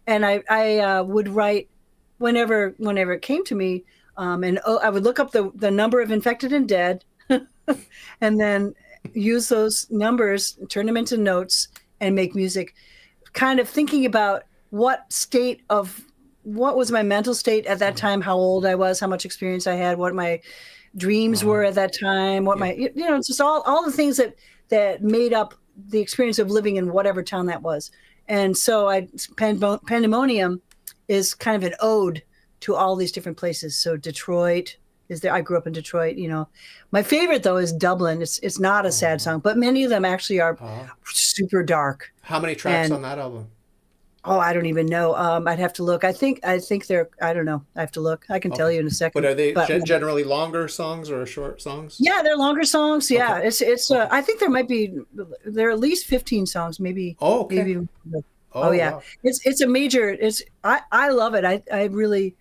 And I would write whenever it came to me. And I would look up the number of infected and dead and then use those numbers, turn them into notes and make music, kind of thinking about what was my mental state at that time, how old I was, how much experience I had, what my dreams were at that time, what my, just all the things that made up the experience of living in whatever town that was. And so Pandemonium is kind of an ode to all these different places. So Detroit is there. I grew up in Detroit. My favorite though is Dublin. It's not a sad song, but many of them actually are super dark. How many tracks on that album? Oh, I don't even know. I'd have to look. I think they're. I don't know. I have to look. I can tell you in a second. But are they generally longer songs or short songs? Yeah, they're longer songs. Yeah, it's. I think there are at least 15 songs, maybe. Oh, okay. Maybe. Oh yeah, wow. It's a major. I love it. I really.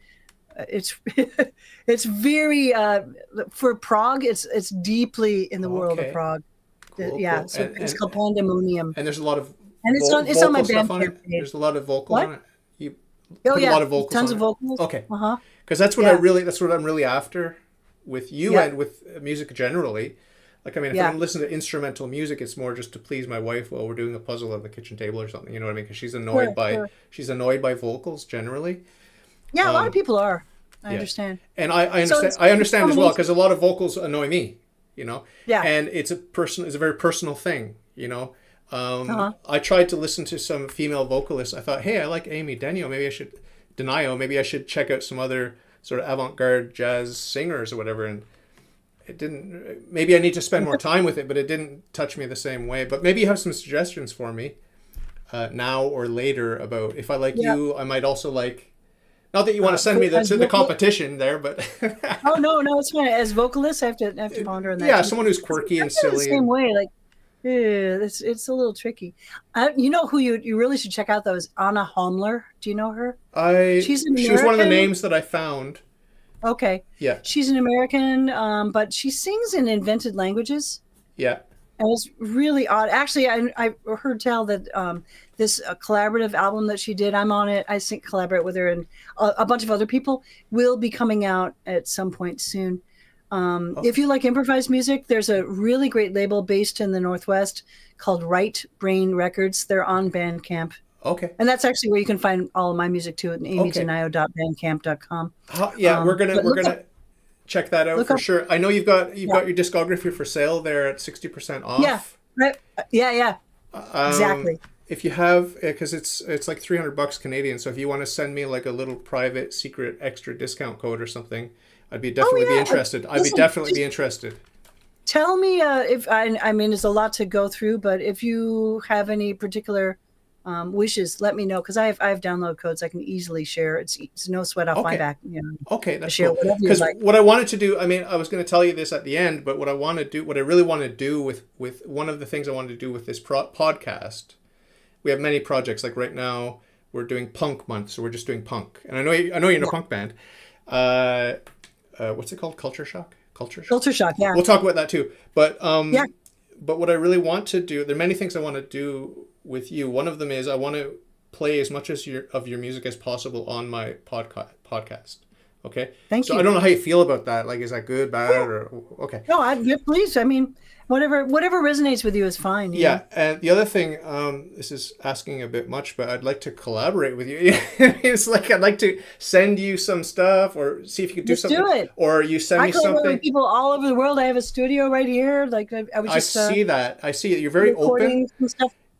It's it's very for Prague. It's deeply in the world of Prague. Cool, yeah, cool. So it's called Pandemonium. And there's a lot of. And it's on my Bandcamp page. There's a lot of vocal on it. You put a lot of vocals tons on of vocals. Okay. Because that's what I'm really after with you and with music generally. Like, I mean, if I'm listening to instrumental music, it's more just to please my wife while we're doing a puzzle on the kitchen table or something. You know what I mean? Because she's annoyed by vocals generally. Yeah, a lot of people are. I understand. And I understand. I understand as well, because a lot of vocals annoy me. Yeah. And it's a very personal thing. I tried to listen to some female vocalists. I thought, hey, I like Amy Denio. Maybe I should check out some other sort of avant-garde jazz singers or whatever. And it didn't. Maybe I need to spend more time with it, but it didn't touch me the same way. But maybe you have some suggestions for me now or later about if I like you, I might also like. Not that you want to send me to the competition there, but. Oh no, it's fine. As vocalist, I have to ponder on that. Yeah, someone who's quirky and silly. The same way, like. Yeah, it's a little tricky. You know who you really should check out though is Anna Homler. Do you know her? She was one of the names that I found. Okay. Yeah. She's an American, but she sings in invented languages. Yeah. And it's really odd. Actually, I heard tell that this collaborative album that she did, I'm on it. I collaborate with her, and a bunch of other people will be coming out at some point soon. If you like improvised music, there's a really great label based in the Northwest called Right Brain Records. They're on Bandcamp. Okay. And that's actually where you can find all of my music too at amydenio.bandcamp.com. We're gonna check that out for sure. I know you've got your discography for sale there at 60% off. Yeah. Right. Yeah. Exactly. If you have, because it's like $300 Canadian. So if you want to send me like a little private secret extra discount code or something, I'd be definitely be interested. Be interested. Tell me if I mean, there's a lot to go through, but if you have any particular wishes, let me know, because I have download codes I can easily share. It's no sweat off my back. Okay, that's cool. Because what I wanted to do, I mean, I was going to tell you this at the end, but what I really want to do with one of the things I wanted to do with this podcast, we have many projects. Like right now, we're doing Punk Month, so we're just doing punk. And I know you're in a punk band. What's it called? Culture Shock. Yeah. We'll talk about that too. But But what I really want to do, there are many things I want to do with you. One of them is I want to play as much of your music as possible on my podcast. Okay. Thank you. So I don't know how you feel about that. Like, is that good, bad, or okay? No, please. I mean, whatever resonates with you is fine. Yeah. And the other thing, this is asking a bit much, but I'd like to collaborate with you. It's like I'd like to send you some stuff, or see if you could do something. Do it. Or you send me something. I collaborate with people all over the world. I have a studio right here. Like I see that. I see it. You're very open.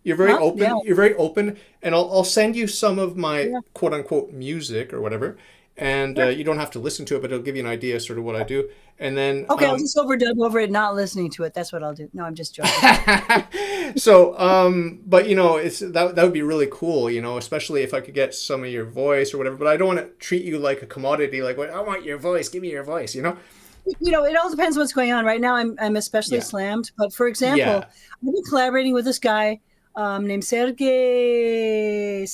You're very open. Yeah. You're very open, and I'll send you some of my quote unquote music or whatever. And you don't have to listen to it, but it'll give you an idea sort of what I do. And then I'll just overdub over it, not listening to it. That's what I'll do. No, I'm just joking. So, but it's that would be really cool, especially if I could get some of your voice or whatever. But I don't want to treat you like a commodity. Like, I want your voice. Give me your voice. It all depends what's going on. Right now, I'm especially slammed. But for example, I've been collaborating with this guy named Sergey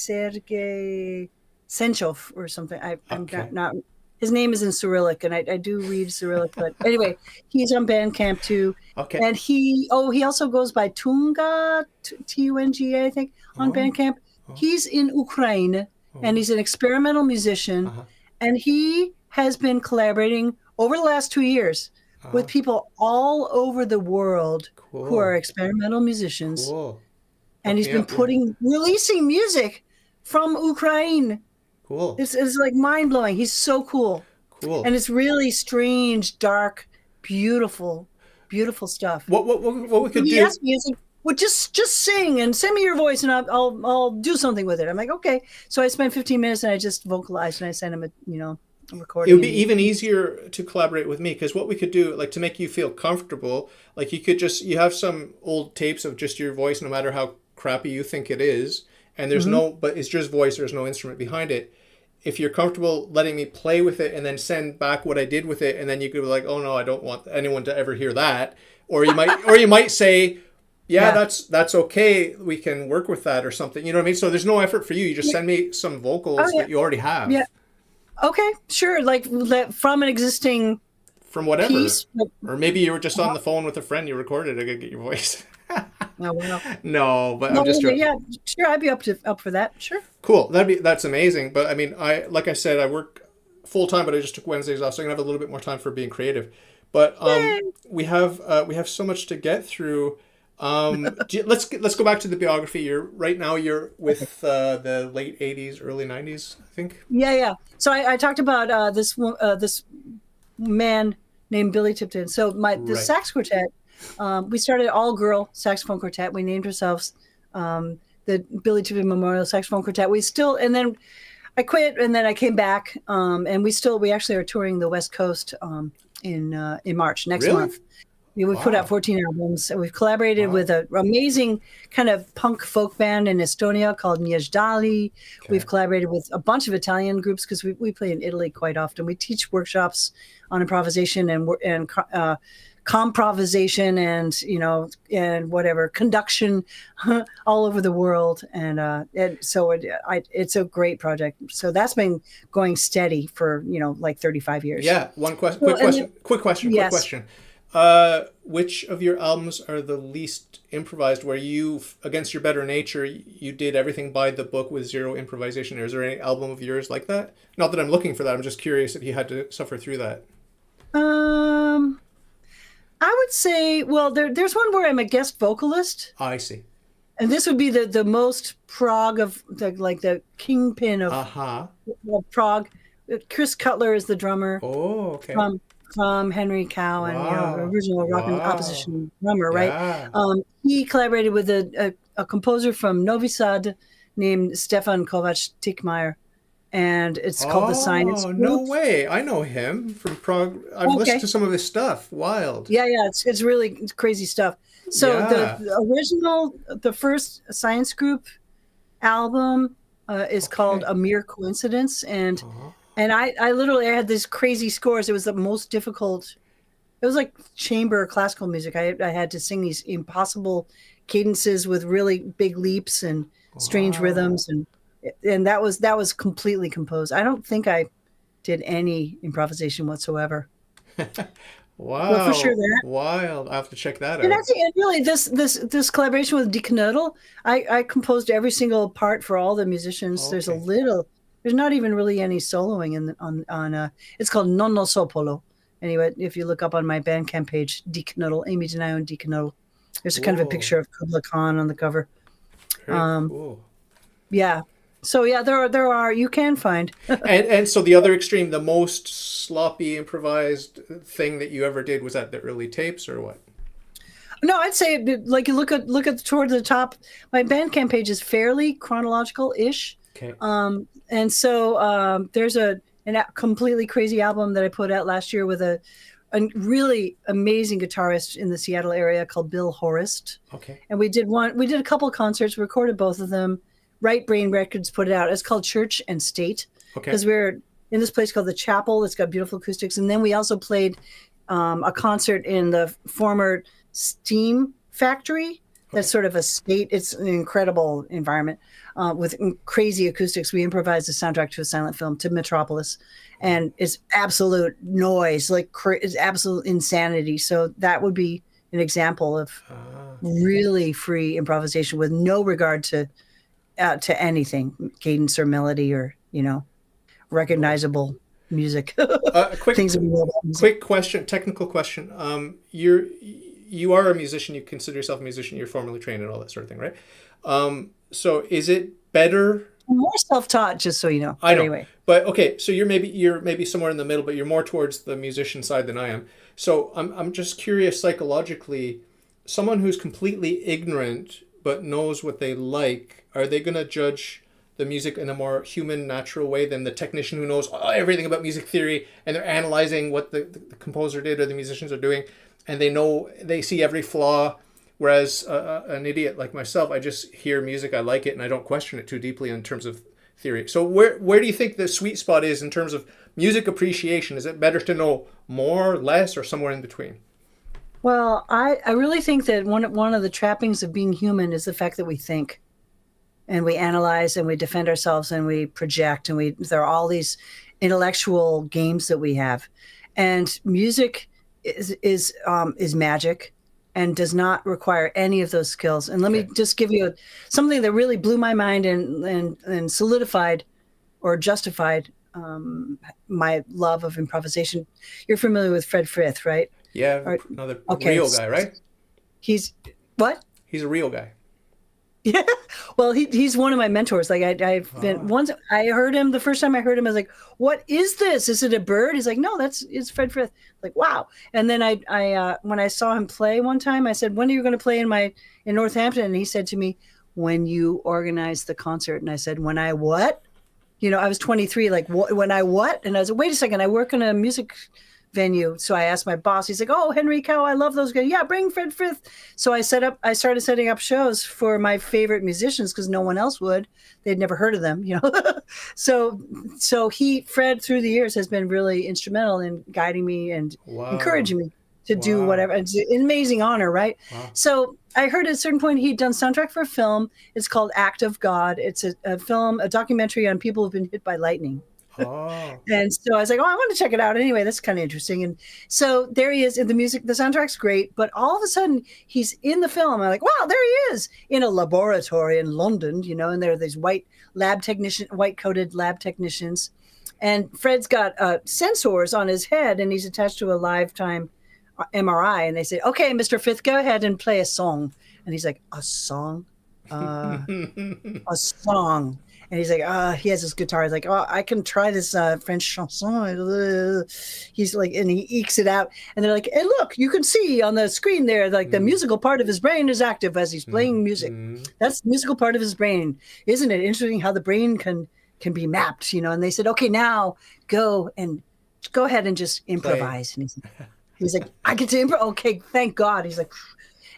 Senchov or something. I'm not. His name is in Cyrillic, and I do read Cyrillic. But anyway, he's on Bandcamp too. Okay. And he also goes by Tunga, Tunga, I think, on Bandcamp. He's in Ukraine, and he's an experimental musician, and he has been collaborating over the last 2 years with people all over the world who are experimental musicians. Cool. And he's been releasing music from Ukraine. Cool. It's like mind blowing. He's so cool. Cool. And it's really strange, dark, beautiful stuff. What we could do? He asked me, well, just sing and send me your voice and I'll do something with it. I'm like, okay. So I spent 15 minutes and I just vocalized and I sent him a recording. It would be even easier to collaborate with me, because what we could do, like, to make you feel comfortable, like, you have some old tapes of just your voice, no matter how crappy you think it is, and there's but it's just voice, there's no instrument behind it. If you're comfortable letting me play with it and then send back what I did with it, and then you could be like, oh no, I don't want anyone to ever hear that. Or you might say, yeah, that's okay. We can work with that or something. You know what I mean? So there's no effort for you. You just send me some vocals that you already have. Yeah. Okay, sure. Like from an existing from whatever piece. Or maybe you were just on the phone with a friend, you recorded, I could get your voice. Oh, well. No, but I'm just joking. Yeah, sure, I'd be up for that. Sure. Cool. That's amazing. But I mean, like I said, I work full time, but I just took Wednesdays off, so I'm gonna have a little bit more time for being creative. But we have so much to get through. Let's go back to the biography. You're with the late 80s, early 90s, I think. Yeah. So I talked about this man named Billy Tipton. So the sax quartet, we started an all-girl saxophone quartet. We named ourselves the Billy Tipton Memorial Saxophone Quartet. And then I quit, and then I came back, and we actually are touring the West Coast in March next month. We put out 14 albums. We've collaborated with an amazing kind of punk folk band in Estonia called Indelible. Okay. We've collaborated with a bunch of Italian groups because we play in Italy quite often. We teach workshops on improvisation and comprovisation and whatever conduction all over the world. And so it's a great project. So that's been going steady for like 35 years. Yeah. Quick question. Which of your albums are the least improvised, where you, against your better nature, you did everything by the book with zero improvisation? Or is there any album of yours like that? Not that I'm looking for that. I'm just curious if you had to suffer through that. I would say, well, there's one where I'm a guest vocalist. I see. And this would be the most prog of the kingpin of prog. Chris Cutler is the drummer. Oh, okay. From Henry Cow and original rock and opposition drummer, right? Yeah. He collaborated with a composer from Novi Sad named Stefan Kovac Tickmeyer, and it's called The Science. Oh, no way! I know him from Prague. I've listened to some of his stuff. Wild. Yeah, it's really crazy stuff. So the first Science Group album is called A Mere Coincidence, and. And I literally had these crazy scores. It was the most difficult. It was like chamber classical music. I had to sing these impossible cadences with really big leaps and strange rhythms, and that was completely composed. I don't think I did any improvisation whatsoever. Wow! Well, for sure that. Wild. I have to check that out. And actually, really, this collaboration with Diknödel, I composed every single part for all the musicians. Okay. There's not even really any soloing on it's called Nonno Sopolo. Anyway, if you look up on my Bandcamp page, Diknödel, Amy Denio and Diknödel, there's a kind of a picture of Kubla Khan on the cover. Very cool. Yeah. So yeah, there are you can find. and so the other extreme, the most sloppy improvised thing that you ever did, was that the early tapes or what? No, I'd say like you look at towards the top. My Bandcamp page is fairly chronological-ish. Okay. And so there's a completely crazy album that I put out last year with a really amazing guitarist in the Seattle area called Bill Horist. Okay. And we did a couple of concerts, recorded both of them. Right Brain Records put it out. It's called Church and State. Okay. Because we're in this place called the Chapel. It's got beautiful acoustics. And then we also played a concert in the former Steam Factory. That's sort of a state. It's an incredible environment with crazy acoustics. We improvised a soundtrack to a silent film, to Metropolis, and it's absolute noise, it's absolute insanity. So that would be an example of really free improvisation with no regard to anything, cadence or melody or recognizable music. Quick question, technical question. You are a musician. You consider yourself a musician. You're formally trained and all that sort of thing, right? So is it better? I'm more self-taught, just so you know. I know. Anyway. But okay, so you're maybe somewhere in the middle, but you're more towards the musician side than I am. So I'm just curious psychologically. someone who's completely ignorant but knows what they like, are they going to judge the music in a more human, natural way than the technician who knows everything about music theory, and they're analyzing what the composer did or the musicians are doing, and they see every flaw, whereas an idiot like myself, I just hear music, I like it, and I don't question it too deeply in terms of theory. So where do you think the sweet spot is in terms of music appreciation? Is it better to know more, less, or somewhere in between? Well, I really think that one of the trappings of being human is the fact that we think and we analyze and we defend ourselves and we project, and there are all these intellectual games that we have. And music is magic and does not require any of those skills. And let me just give you something that really blew my mind and solidified or justified my love of improvisation. You're familiar with Fred Frith, right? Yeah, another real guy, right? He's what? He's a real guy. Yeah, well, he's one of my mentors. Like I've been once I heard him the first time I heard him, I was like, "What is this? Is it a bird?" He's like, "No, it's Fred Frith." Like, wow. And then I when I saw him play one time, I said, "When are you going to play in Northampton?" And he said to me, "When you organize the concert." And I said, "When I what?" I was 23. Like, when I what? And I was like, "Wait a second, I work in a music venue." So I asked my boss, he's like, "Oh, Henry Cow, I love those guys. Yeah, bring Fred Frith." So I started setting up shows for my favorite musicians because no one else would. They'd never heard of them, So Fred through the years has been really instrumental in guiding me and encouraging me to do whatever. It's an amazing honor, right? Wow. So I heard at a certain point he'd done soundtrack for a film. It's called Act of God. It's a film, a documentary on people who've been hit by lightning. Oh. And so I was like, I want to check it out anyway. That's kind of interesting. And so there he is in the music. The soundtrack's great, but all of a sudden he's in the film. I'm like, wow, there he is in a laboratory in London, and there are these white coated lab technicians. And Fred's got sensors on his head, and he's attached to a lifetime MRI. And they say, "Okay, Mr. Frith, go ahead and play a song." And he's like, "A song? A song." And he's like, he has his guitar. He's like, "Oh, I can try this French chanson." He's like, and he ekes it out. And they're like, "Hey, look, you can see on the screen there, like the musical part of his brain is active as he's playing music. That's the musical part of his brain. Isn't it interesting how the brain can be mapped, And they said, "Okay, now go ahead and just improvise." And he's like, "I get to improv. Okay, thank God." He's like,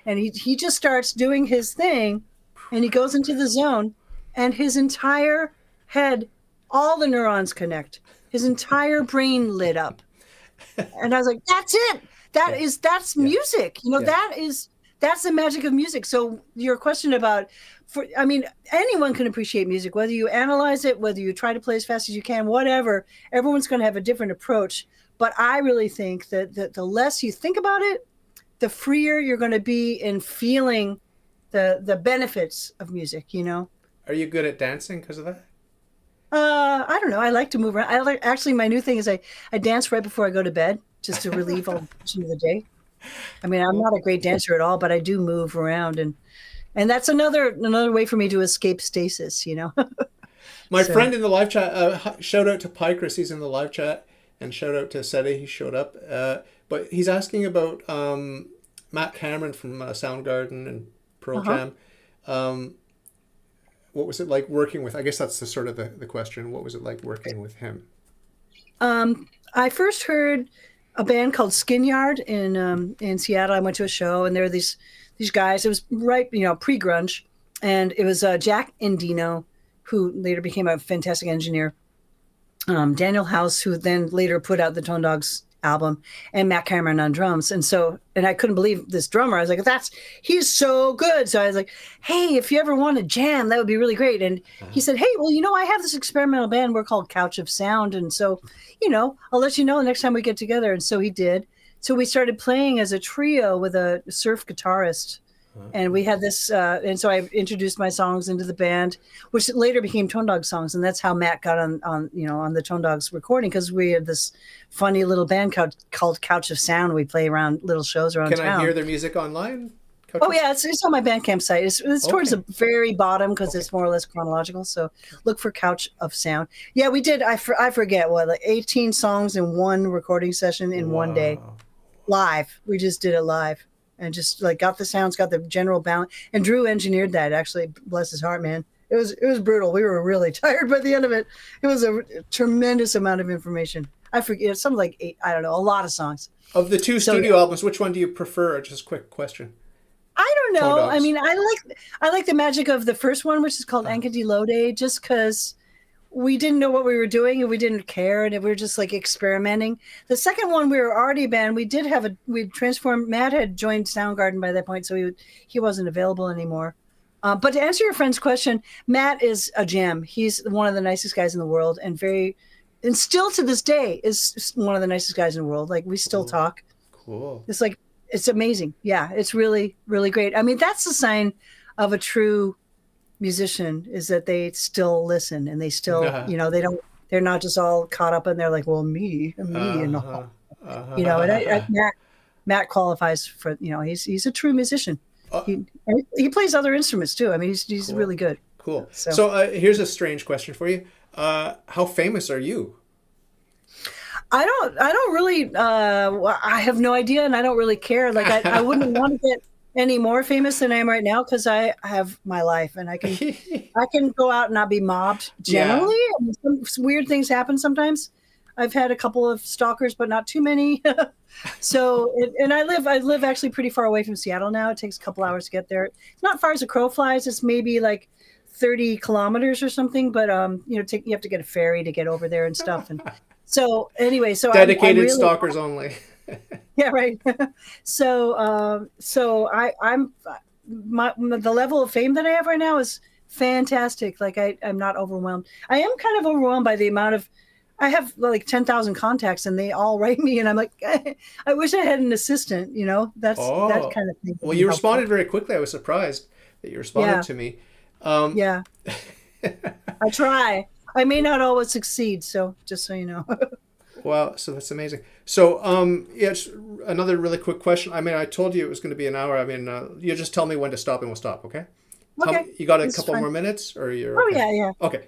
and he just starts doing his thing, and he goes into the zone. And his entire head, all the neurons connect. His entire brain lit up. And I was like, that's it. That's music. That's the magic of music. So your question about, anyone can appreciate music, whether you analyze it, whether you try to play as fast as you can, whatever, everyone's going to have a different approach. But I really think that the less you think about it, the freer you're going to be in feeling the benefits of music, Are you good at dancing because of that? I don't know. I like to move around. Actually, my new thing is I dance right before I go to bed just to relieve all the tension of the day. I'm not a great dancer at all, but I do move around, and that's another way for me to escape stasis. My friend in the live chat. Shout out to Pycris. He's in the live chat, and shout out to Seti. He showed up, but he's asking about Matt Cameron from Soundgarden and Pearl Jam. What was it like working with? I guess that's the sort of the question. What was it like working with him? I first heard a band called Skinyard in Seattle. I went to a show, and there were these guys. It was right, pre-grunge, and it was Jack Endino, who later became a fantastic engineer. Daniel House, who then later put out the Tone Dogs album, and Matt Cameron on drums. And I couldn't believe this drummer. I was like, he's so good. So I was like, "Hey, if you ever want to jam, that would be really great." And he said, "Hey, well, I have this experimental band. We're called Couch of Sound. And so, I'll let you know the next time we get together." And so he did. So we started playing as a trio with a surf guitarist. And we had this, and so I introduced my songs into the band, which later became Tone Dog songs, and that's how Matt got on the Tone Dogs recording, because we had this funny little band called Couch of Sound. We play around little shows around town. Can I hear their music online? Yeah, it's on my Bandcamp site. It's towards the very bottom because it's more or less chronological. So look for Couch of Sound. Yeah, we did. I forget like 18 songs in one recording session in one day, live. We just did it live. and just like got the sounds, got the general balance. And Drew engineered that, actually, bless his heart, man. It was brutal. We were really tired by the end of it. It was a tremendous amount of information. I forget, something like 8, I don't know, a lot of songs. Of the two studio albums, which one do you prefer? Just a quick question. I don't know. I mean, I like the magic of the first one, which is called Encanti Lode, just because we didn't know what we were doing and we didn't care, and we were just like experimenting. The second one, we were already a band. We transformed. Matt had joined Soundgarden by that point, so he wasn't available anymore. But to answer your friend's question, Matt is a gem. He's one of the nicest guys in the world, and still to this day is one of the nicest guys in the world. Like, we still talk. Cool. It's amazing. Yeah, it's really, really great. I mean, that's the sign of a true musician, is that they still listen, and they still, they're not just all caught up in there like, well, me, and all. And Matt qualifies for, he's a true musician. He plays other instruments too. I mean, he's cool. Really good. Cool. So here's a strange question for you. How famous are you? I don't really, I have no idea, and I don't really care. Like, I wouldn't want to get any more famous than I am right now, because I have my life, and I can go out and not be mobbed generally. Yeah. I mean, some weird things happen sometimes. I've had a couple of stalkers, but not too many. So, and I live actually pretty far away from Seattle now. It takes a couple hours to get there. It's not far as a crow flies. It's maybe like 30 kilometers or something, but you have to get a ferry to get over there and stuff. And so anyway, dedicated I'm really, stalkers only. Yeah, right. So I'm the level of fame that I have right now is fantastic. Like, I'm not overwhelmed. I am kind of overwhelmed by the amount of, I have like 10,000 contacts, and they all write me, and I'm like, I wish I had an assistant, that's that kind of thing. Well, you responded very quickly. I was surprised that you responded to me. Yeah. I try. I may not always succeed, so just so you know. Wow, so that's amazing. So, another really quick question. I mean, I told you it was going to be an hour. I mean, you just tell me when to stop, and we'll stop, okay? Okay. You got a couple more minutes, or you're okay? Yeah. Okay.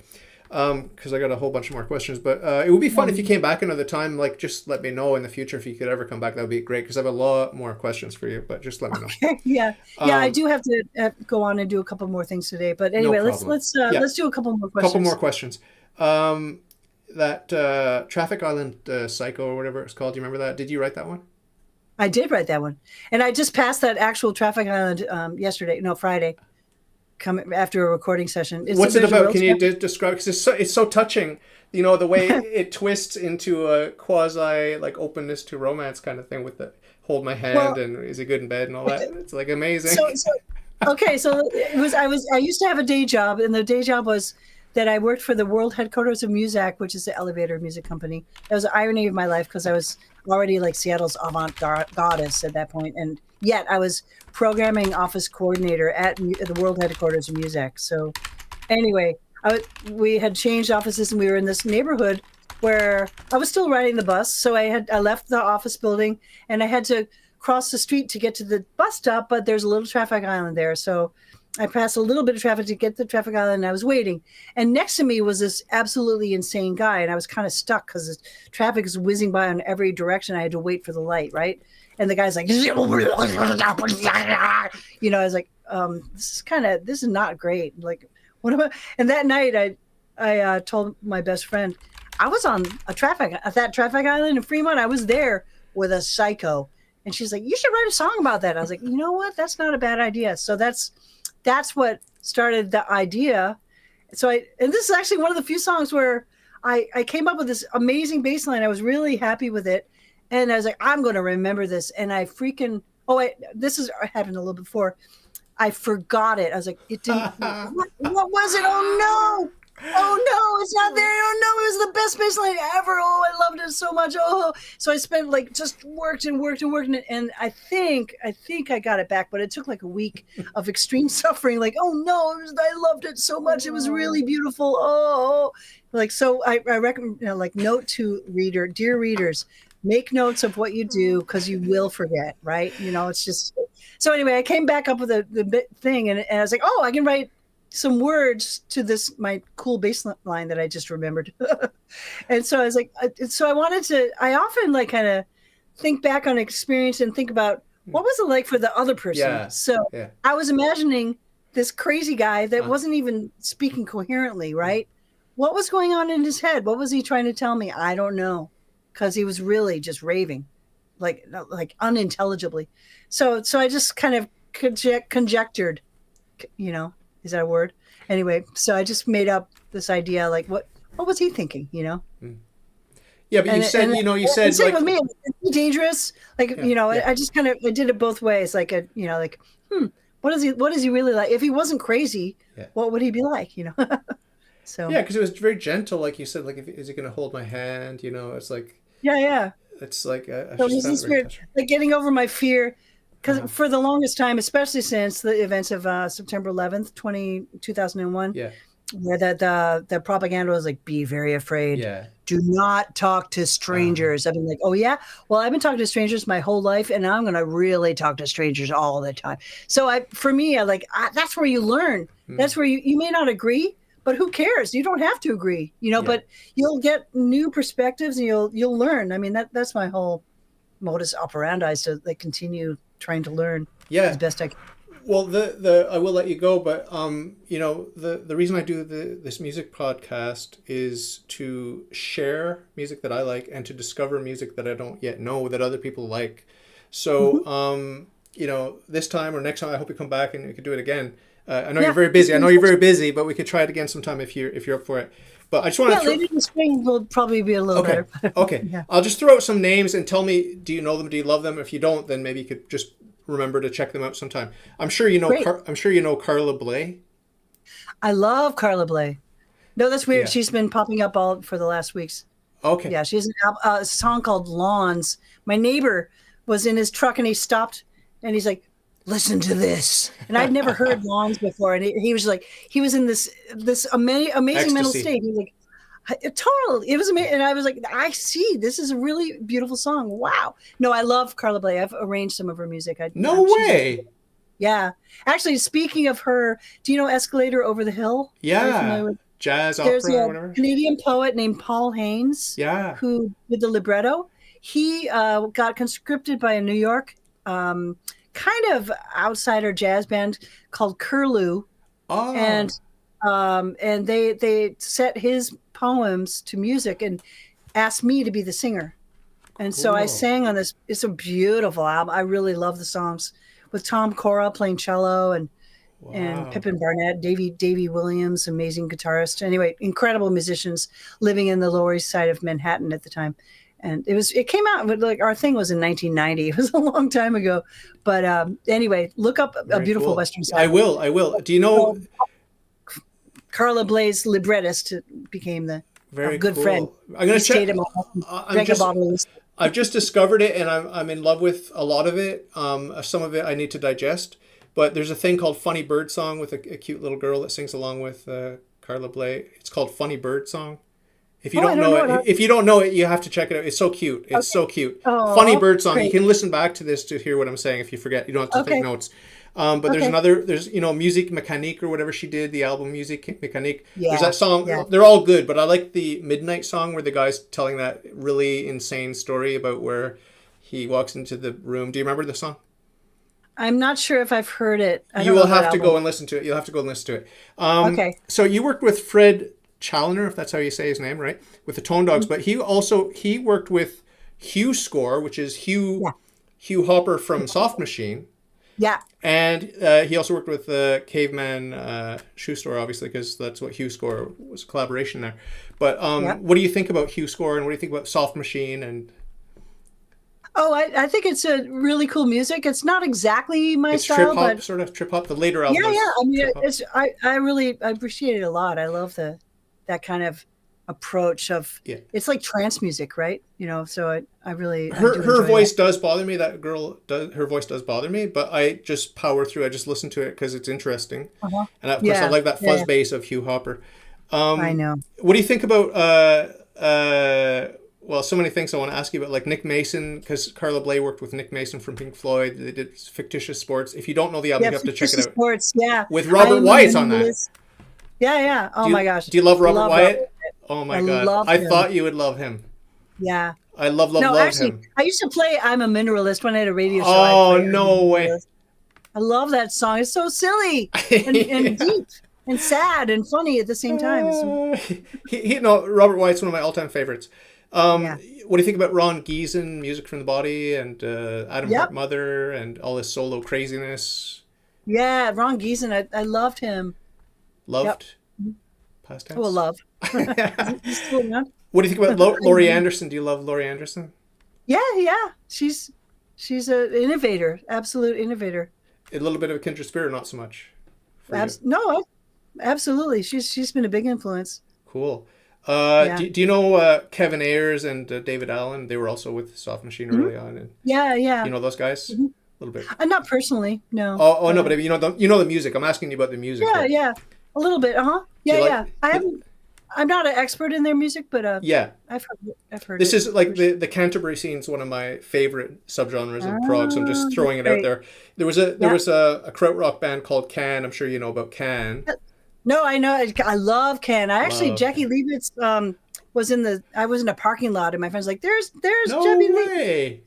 Because I got a whole bunch more questions, but it would be fun if you came back another time. Like, just let me know in the future if you could ever come back. That would be great, because I have a lot more questions for you. But just let me know. Okay. Yeah. I do have to go on and do a couple more things today. But anyway, let's do a couple more questions. Couple more questions. That Traffic Island Psycho, or whatever it's called. Do you remember that? Did you write that one? I did write that one, and I just passed that actual Traffic Island Friday. Come after a recording session. What's it about? Can you describe? Because it's so touching. The way it twists into a quasi like openness to romance kind of thing with the hold my hand and is he good in bed and all that. It's like amazing. So I used to have a day job, and the day job was that I worked for the world headquarters of Muzak, which is the elevator music company. That was the irony of my life, because I was already like Seattle's avant-garde goddess at that point, and yet I was programming office coordinator at the world headquarters of Muzak. So anyway, we had changed offices, and we were in this neighborhood where I was still riding the bus. So I left the office building, and I had to cross the street to get to the bus stop, but there's a little traffic island there. So I passed a little bit of traffic to get to the traffic island, and I was waiting. And next to me was this absolutely insane guy, and I was kind of stuck because the traffic is whizzing by in every direction. I had to wait for the light, right? And the guy's like, I was like, this is not great. Like, what am I? And that night I told my best friend, I was on that traffic island in Fremont. I was there with a psycho. And she's like, you should write a song about that. I was like, you know what? That's not a bad idea. So that's what started the idea. And this is actually one of the few songs where I came up with this amazing bass line. I was really happy with it. And I was like, I'm going to remember this. And I this has happened a little before. I forgot it. I was like, it didn't, what was it? Oh no, it's not there. Oh no, it was the best bass line ever. Oh, I loved it so much. Oh, so I spent just worked and I think I got it back, but it took like a week of extreme suffering. Like, oh no, I loved it so much. It was really beautiful. Oh, so I recommend, note to reader, dear readers, make notes of what you do, because you will forget, right? It's just, so anyway, I came back up with the thing, and I was like, oh, I can write some words to my cool bass line that I just remembered. And so I was like, I often kind of think back on experience and think about what was it like for the other person? Yeah. So Yeah. I was imagining this crazy guy that wasn't even speaking coherently, right? What was going on in his head? What was he trying to tell me? I don't know, because he was really just raving, like unintelligibly. So I just kind of conjectured, is that a word? Anyway, so I just made up this idea, like what was he thinking, Yeah, but you said, you said same like, with me, is he dangerous? Like, I just kind of, I did it both ways. Like, what is he really like? If he wasn't crazy, what would he be like, So yeah, because it was very gentle, like you said, like, is he going to hold my hand? It's like, yeah. it's like, So he's in spirit, like getting over my fear. Because for the longest time, especially since the events of September 11th, 2001, where the propaganda was like, be very afraid. Yeah. Do not talk to strangers. I've been like, oh, yeah? Well, I've been talking to strangers my whole life, and now I'm going to really talk to strangers all the time. So for me, that's where you learn. That's where you may not agree, but who cares? You don't have to agree, but you'll get new perspectives and you'll learn. I mean, that's my whole modus operandi, is to continue trying to learn as best I can. Well, I will let you go, but the reason I do this music podcast is to share music that I like and to discover music that I don't yet know that other people like. So this time or next time, I hope you come back and you could do it again. I know you're very busy. I know you're very busy, but we could try it again sometime if you're up for it. But I just want to later in the spring will probably be a little better. Okay. Yeah. I'll just throw out some names and tell me, do you know them? Do you love them? If you don't, then maybe you could just remember to check them out sometime. I'm sure you know. I'm sure you know Carla Bley. I love Carla Bley. No, that's weird. Yeah. She's been popping up all for the last weeks. Okay. Yeah, she has a song called Lawns. My neighbor was in his truck and he stopped and he's like, listen to this. And I'd never heard Lawns before. And he was like, he was in this amazing Ecstasy. mental state. He's like, totally. It was amazing. And I was like, I see. This is a really beautiful song. Wow. No, I love Carla Bley. I've arranged some of her music. No way. Yeah. Actually, speaking of her, do you know Escalator Over the Hill? Yeah. Jazz opera There's or a whatever. Canadian poet named Paul Haynes. Yeah. Who did the libretto. He got conscripted by a New York kind of outsider jazz band called Curlew. Oh. And they set his poems to music and asked me to be the singer. And so I sang on this. It's a beautiful album. I really love the songs with Tom Cora playing cello and Pippin Barnett, Davy Williams, amazing guitarist. Anyway, incredible musicians living in the Lower East Side of Manhattan at the time. And it came out, like, our thing was in 1990. It was a long time ago. But anyway, look up A Beautiful Western Song. I will. Do you know? Carla Bley's librettist became the good friend. I'm going to check. Him I've just discovered it, and I'm in love with a lot of it. Some of it I need to digest. But there's a thing called Funny Bird Song with a cute little girl that sings along with Carla Bley. It's called Funny Bird Song. If you don't know it, you have to check it out. It's so cute. It's so cute. Oh, Funny Bird Song. great. You can listen back to this to hear what I'm saying if you forget. You don't have to take notes. But there's Musique Mécanique or whatever she did, the album Musique Mécanique. Yeah, there's that song. yeah. They're all good, but I like the Midnight Song where the guy's telling that really insane story about where he walks into the room. Do you remember the song? I'm not sure if I've heard it. You will have to go and listen to it. You'll have to go and listen to it. Okay. So you worked with Fred Challoner, if that's how you say his name, right? With the Tone Dogs, but he worked with Hugh Score, which is Hugh Hopper from Soft Machine. Yeah. And he also worked with Caveman Shoe Store, obviously, because that's what Hugh Score was, a collaboration there. But what do you think about Hugh Score, and what do you think about Soft Machine? And I think it's a really cool music. It's not exactly my style, trip hop, but sort of trip hop. The later album. Yeah. I mean, I really appreciate it a lot. I love that kind of approach of it's like trance music, right? So I really her voice does bother me. That girl her voice does bother me, but I just power through. I just listen to it because it's interesting, and of course I like that fuzz bass of Hugh Hopper. I know. What do you think about well, so many things I want to ask you about, like Nick Mason, because Carla Bley worked with Nick Mason from Pink Floyd. They did Fictitious Sports. If you don't know the album, you have to check it out. Sports, yeah. With Robert Wyatt on that. Yeah. Oh my gosh. Do you love Robert Wyatt? Oh my God. I him. thought you would love him. Yeah. I love No, actually, him. I used to play "I'm a Mineralist" when I had a radio show. Oh, no way. I love that song. It's so silly and deep and sad and funny at the same time. No, Robert White's one of my all-time favorites. Yeah. What do you think about Ron Giesen, Music from the Body, and Adam Yep. Hart Mother, and all this solo craziness? Yeah, Ron Giesen, I loved him. Loved? Past tense? Oh, love. He's still around. What do you think about Laurie Anderson? Do you love Laurie Anderson? Yeah. She's an innovator, absolute innovator. A little bit of a kindred spirit, not so much. No, absolutely. She's been a big influence. Cool. Yeah. Do you know Kevin Ayers and David Allen? They were also with Soft Machine early on. And Yeah. you know those guys? A little bit. Not personally, no. Oh no, but you know the music. I'm asking you about the music. Yeah. A little bit, you like- Yeah. I'm not an expert in their music, but Yeah. I've heard This it. is like the Canterbury scene is one of my favorite subgenres of prog, so I'm just throwing it out great. there. There was a krautrock band called Can. I'm sure you know about Can. No, I know. I love Ken. Love Jackie Leibovitz I was in a parking lot and my friend's like, there's No Jackie Leibovitz. way.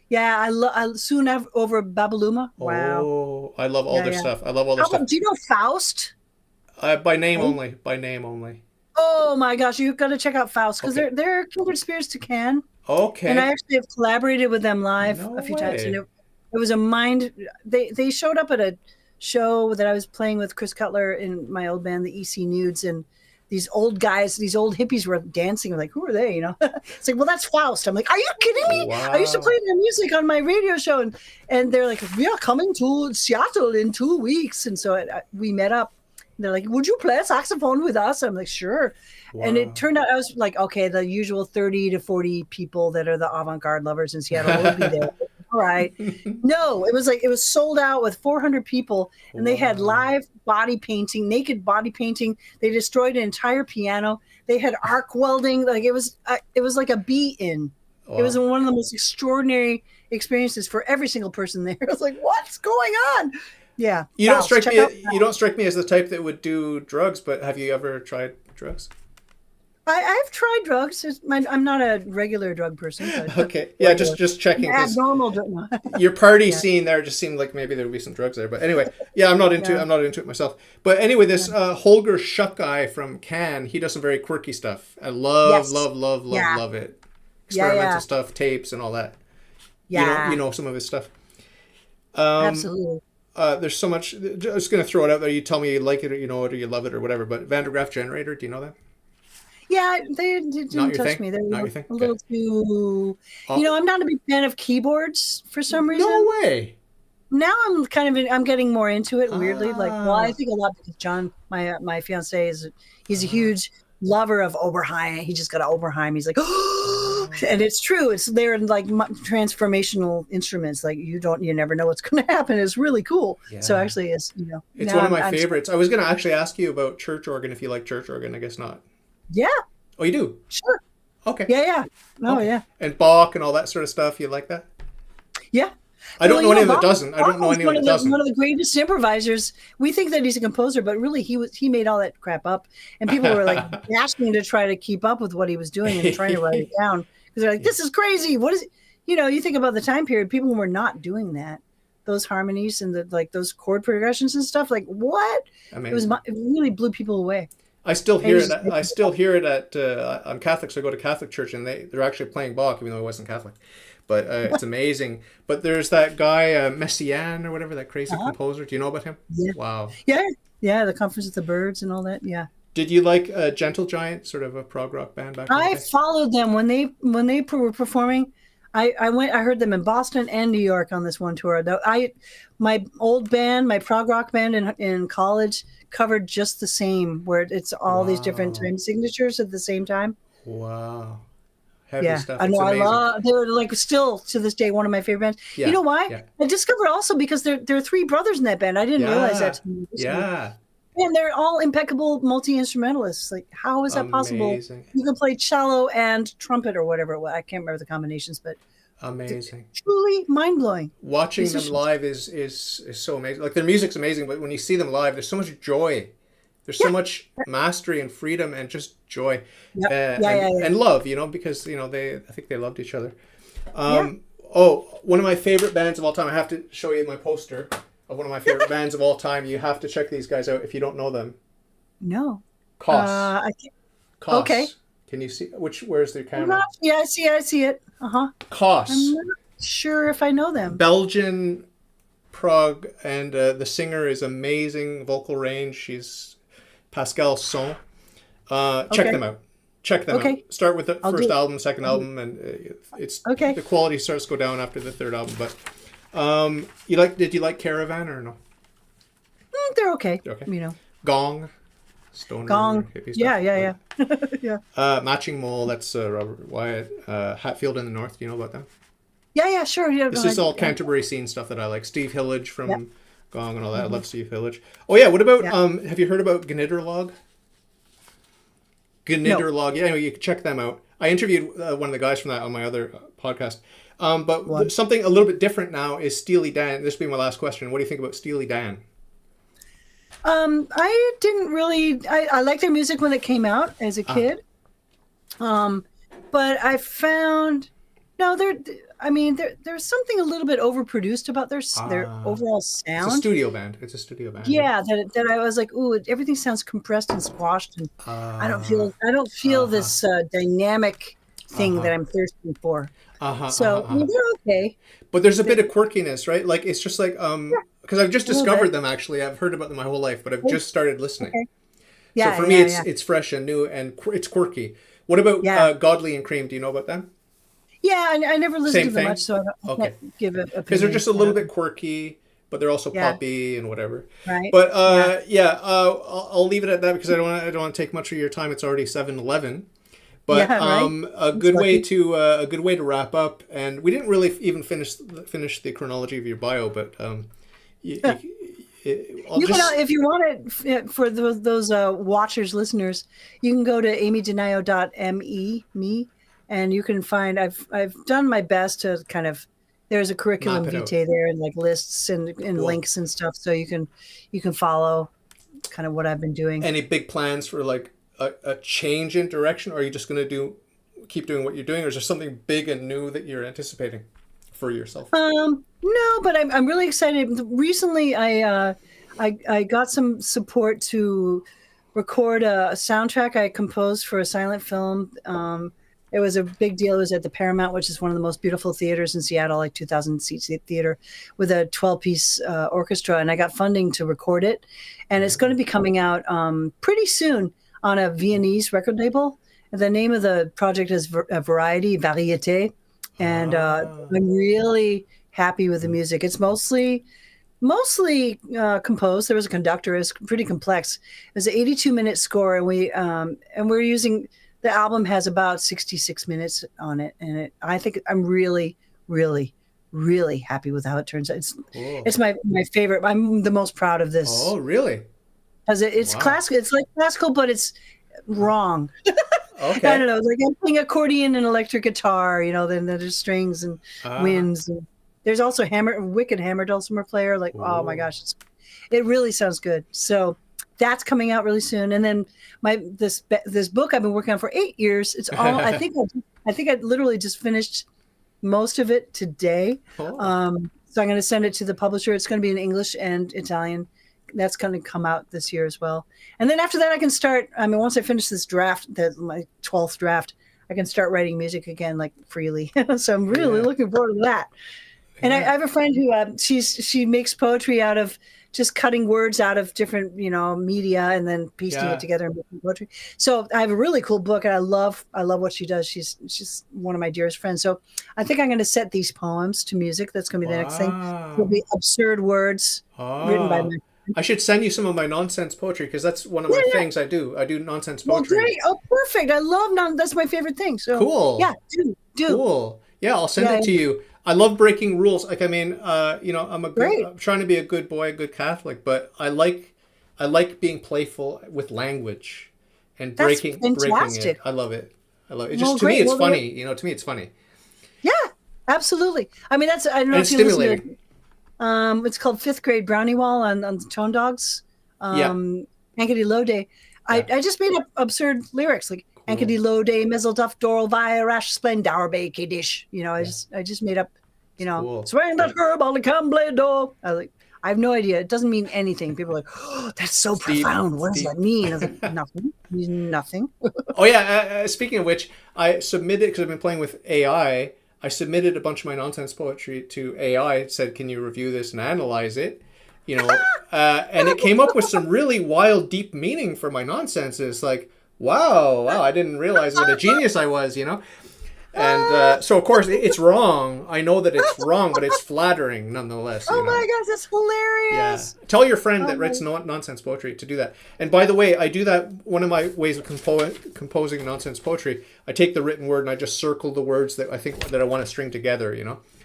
Yeah, I soon over Babaluma. Wow. Oh, I love all their Yeah. stuff. I love all their How about, stuff. do you know Faust? By name only. By name only. Oh my gosh, you've got to check out Faust because Okay. they're kindred spirits to Can. Okay. And I actually have collaborated with them live No a few times. way. And it was they showed up at a show that I was playing with Chris Cutler in my old band, the EC Nudes, and these old guys, these old hippies were dancing. I'm like, who are they? You know, it's like, well, that's Faust. I'm like, are you kidding me? I used to play their music on my radio show, and they're like, we are coming to Seattle in 2 weeks, and so we met up. They're like, would you play a saxophone with us? I'm like, sure. And Wow. it turned out I was like, okay, the usual 30 to 40 people that are the avant-garde lovers in Seattle will be there. All right. No, it was sold out with 400 people, and they had Wow. live body painting, naked body painting. They destroyed an entire piano. They had arc welding. Like it was like a be-in. Wow. It was one of the most extraordinary experiences for every single person there. I was like, what's going on? Yeah. You don't Faust, strike check me. out You don't strike me as the type that would do drugs. But have you ever tried drugs? I've tried drugs. I'm not a regular drug person. But Okay. Yeah. Just checking. 'Cause abnormal drug. your party scene there just seemed like maybe there would be some drugs there. But anyway, yeah, I'm not into it myself. But anyway, this Holger Schuck guy from Cannes, he does some very quirky stuff. I love Yes. love it. Experimental stuff, tapes, and all that. Yeah. You know some of his stuff. Absolutely. There's so much. I'm just going to throw it out there. You tell me you like it or you know it or you love it or whatever. But Van der Graaf Generator, do you know that? Yeah, they didn't Not your touch thing? me. They're Not your thing? a little too. Oh. You know, I'm not a big fan of keyboards for some reason. No way. Now I'm getting more into it weirdly. Like, well, I think a lot because John, my fiance, he's a huge lover of Oberheim. He just got an Oberheim. He's like, and it's true. It's they're like transformational instruments. Like you never know what's going to happen. It's really cool. Yeah. So actually, it's It's now one of my I'm favorites. I was going to actually ask you about church organ if you like church organ. I guess not. Yeah, Oh, you do? sure. Okay. Yeah. Oh, Okay. yeah. And Bach and all that sort of stuff. You like that? Yeah. I don't know anyone that Bach- doesn't. I don't know Bach was anyone that doesn't. One of the greatest improvisers. We think that he's a composer, but really he made all that crap up, and people were like asking to try to keep up with what he was doing and trying to write it down because they're like, "This is crazy. What is it?" You think about the time period, people were not doing that. Those harmonies and those chord progressions and stuff. Like what? Amazing. It really blew people away. I still hear it. I still hear it at. I'm Catholic, so I go to Catholic church, and they're actually playing Bach, even though I wasn't Catholic. But it's amazing. But there's that guy Messiaen or whatever, that crazy composer. Do you know about him? Yeah. Wow. Yeah. The Conference of the Birds and all that. Yeah. Did you like Gentle Giant, sort of a prog rock band back in the I day? followed them when they were performing. I heard them in Boston and New York on this one tour. My old band, my prog rock band in college covered just the same, where it's all these different time signatures at the same time. Wow. Heavy stuff. I It's know. amazing. They're like still to this day one of my favorite bands. Yeah, You know why? yeah. I discovered also because there are three brothers in that band. I didn't realize that. Yeah. And they're all impeccable multi-instrumentalists. Like, how is that possible? Amazing. You can play cello and trumpet or whatever it was. I can't remember the combinations, but Amazing. truly mind-blowing. Watching them musicians. live is so amazing. Like their music's amazing, but when you see them live, there's so much joy There's so much mastery and freedom and just joy, Yep. and love, because I think they loved each other. Yeah. Oh, one of my favorite bands of all time. I have to show you my poster of one of my favorite bands of all time. You have to check these guys out if you don't know them. No. Kos. I can't. Kos. Okay. Can you see where's their I'm camera? not, yeah, I see it. Kos. I'm not sure if I know them. Belgian, Prague, and the singer is amazing vocal range. She's Pascal Son. Check them out. Check them out. Start with the first album, second album, and it's the quality starts to go down after the third album. But did you like Caravan or no? They're okay. Gong. Stoner, Gong. Hippie stuff. Yeah. Yeah. Matching Mole. That's Robert Wyatt. Hatfield in the North. Do you know about them? Yeah, sure. Yeah, this is all Canterbury scene stuff that I like. Steve Hillage from Gong and all that. I love Steve Hillage. Oh yeah, what about have you heard about Gnitterlog? Gnitterlog. No. Yeah, you can check them out. I interviewed one of the guys from that on my other podcast. But something a little bit different now is Steely Dan. This will be my last question. What do you think about Steely Dan? I didn't really. I liked their music when it came out as a kid. But I found there's something a little bit overproduced about their overall sound. It's a studio band. Yeah, that I was like, ooh, everything sounds compressed and squashed, and I don't feel this dynamic thing that I'm thirsting for. So they're okay. But there's a bit of quirkiness, right? Like it's just like because I've just discovered them actually. I've heard about them my whole life, but I've just started listening. Okay. Yeah, so for me, it's fresh and new, and it's quirky. What about Godley and Cream? Do you know about them? Yeah, I never listened to them much, so I can't give it. Because they're just a little bit quirky, but they're also poppy and whatever. Right. But I'll leave it at that because I don't want to take much of your time. It's already 7:11. But a good way to wrap up, and we didn't really even finish the chronology of your bio, but if you want it for those watchers, listeners, you can go to amydenio.me, and you can find I've done my best to kind of there's a curriculum vitae there and like lists and links and stuff, so you can follow kind of what I've been doing. Any big plans for like a change in direction, or are you just going to keep doing what you're doing, or is there something big and new that you're anticipating for yourself? No, but I'm really excited. Recently, I got some support to record a soundtrack I composed for a silent film. It was a big deal. It was at the Paramount, which is one of the most beautiful theaters in Seattle, like 2,000 seats theater with a 12-piece orchestra, and I got funding to record it, and it's going to be coming out pretty soon on a Viennese record label. The name of the project is Variété, and I'm really happy with the music. It's mostly composed. There was a conductor. It's pretty complex. It was an 82-minute score, and we're using the album has about 66 minutes on it, and I think I'm really, really, really happy with how it turns out. It's my favorite. I'm the most proud of this. Oh, really? Because it's classical. It's like classical, but it's wrong. Okay. I don't know. It's like I'm playing accordion and electric guitar. Then there's strings and winds. And there's also wicked hammer dulcimer player. Like, oh my gosh, it really sounds good. So that's coming out really soon. And then this book I've been working on for 8 years. It's all. I think I literally just finished most of it today. So I'm going to send it to the publisher. It's going to be in English and Italian. That's going to come out this year as well. And then after that, I can start. Once I finish this draft, my 12th draft, I can start writing music again, like freely. So I'm really looking forward to that. And I have a friend who she makes poetry out of just cutting words out of different media and then piecing it together and making poetry. So I have a really cool book, and I love what she does. She's one of my dearest friends. So I think I'm going to set these poems to music. That's going to be the next thing. It'll be absurd words written by me. I should send you some of my nonsense poetry because that's one of my things I do. I do nonsense poetry. Well, great. Oh, perfect. I love that's my favorite thing. So cool. Yeah, do. Cool. Yeah, I'll send it to you. I love breaking rules. Like, I'm trying to be a good boy, a good Catholic, but I like being playful with language and breaking it. I love it. It just to me it's funny. To me it's funny. Yeah, absolutely. I don't know if you stimulating. Listen to it. It's called Fifth Grade Brownie Wall on Tone Dogs. Ankety Lode. I just made up absurd lyrics like Ankety Lode, Misselduff, Doral, Via, Rash, Splendor, Kiddish. I just made up, Swing that herb on the Cambledo. I have no idea. It doesn't mean anything. People are like, oh, that's so profound. What does that mean? I was like, nothing. Means nothing. Oh, yeah. Speaking of which, I submitted, because I've been playing with AI, I submitted a bunch of my nonsense poetry to AI. It said, can you review this and analyze it? And it came up with some really wild, deep meaning for my nonsense. It's like, wow, I didn't realize what a genius I was, And so, of course, it's wrong. I know that it's wrong, but it's flattering nonetheless. Oh, my gosh, that's hilarious. Yeah. Tell your friend that writes nonsense poetry to do that. And by the way, I do that. One of my ways of composing nonsense poetry, I take the written word and I just circle the words that I think that I want to string together,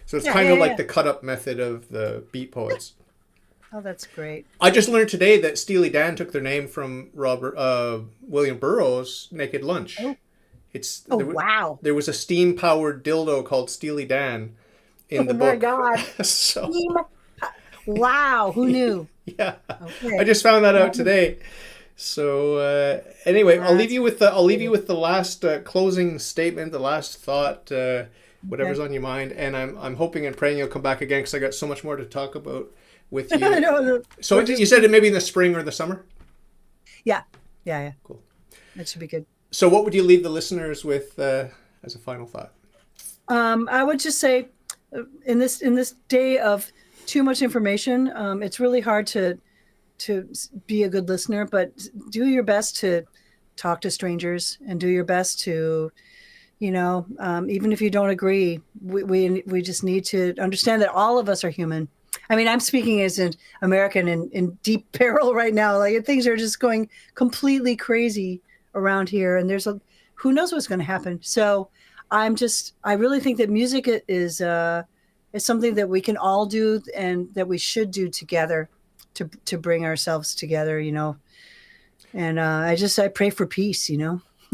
So it's kind of like the cut-up method of the beat poets. Oh, that's great. I just learned today that Steely Dan took their name from William Burroughs' Naked Lunch. Oh. Wow. There was a steam-powered dildo called Steely Dan in the book. Oh, my God. So, wow. Who knew? Yeah. Okay. I just found that out today. So anyway, I'll leave you with the last closing statement, the last thought, whatever's on your mind. And I'm hoping and praying you'll come back again because I got so much more to talk about with you. No. So you said it maybe in the spring or the summer? Yeah. Cool. That should be good. So what would you leave the listeners with as a final thought? I would just say in this day of too much information, it's really hard to be a good listener, but do your best to talk to strangers and do your best to, even if you don't agree, we just need to understand that all of us are human. I mean, I'm speaking as an American in deep peril right now. Like things are just going completely crazy around here, and who knows what's going to happen. So I really think that music is something that we can all do and that we should do together to bring ourselves together, and I pray for peace,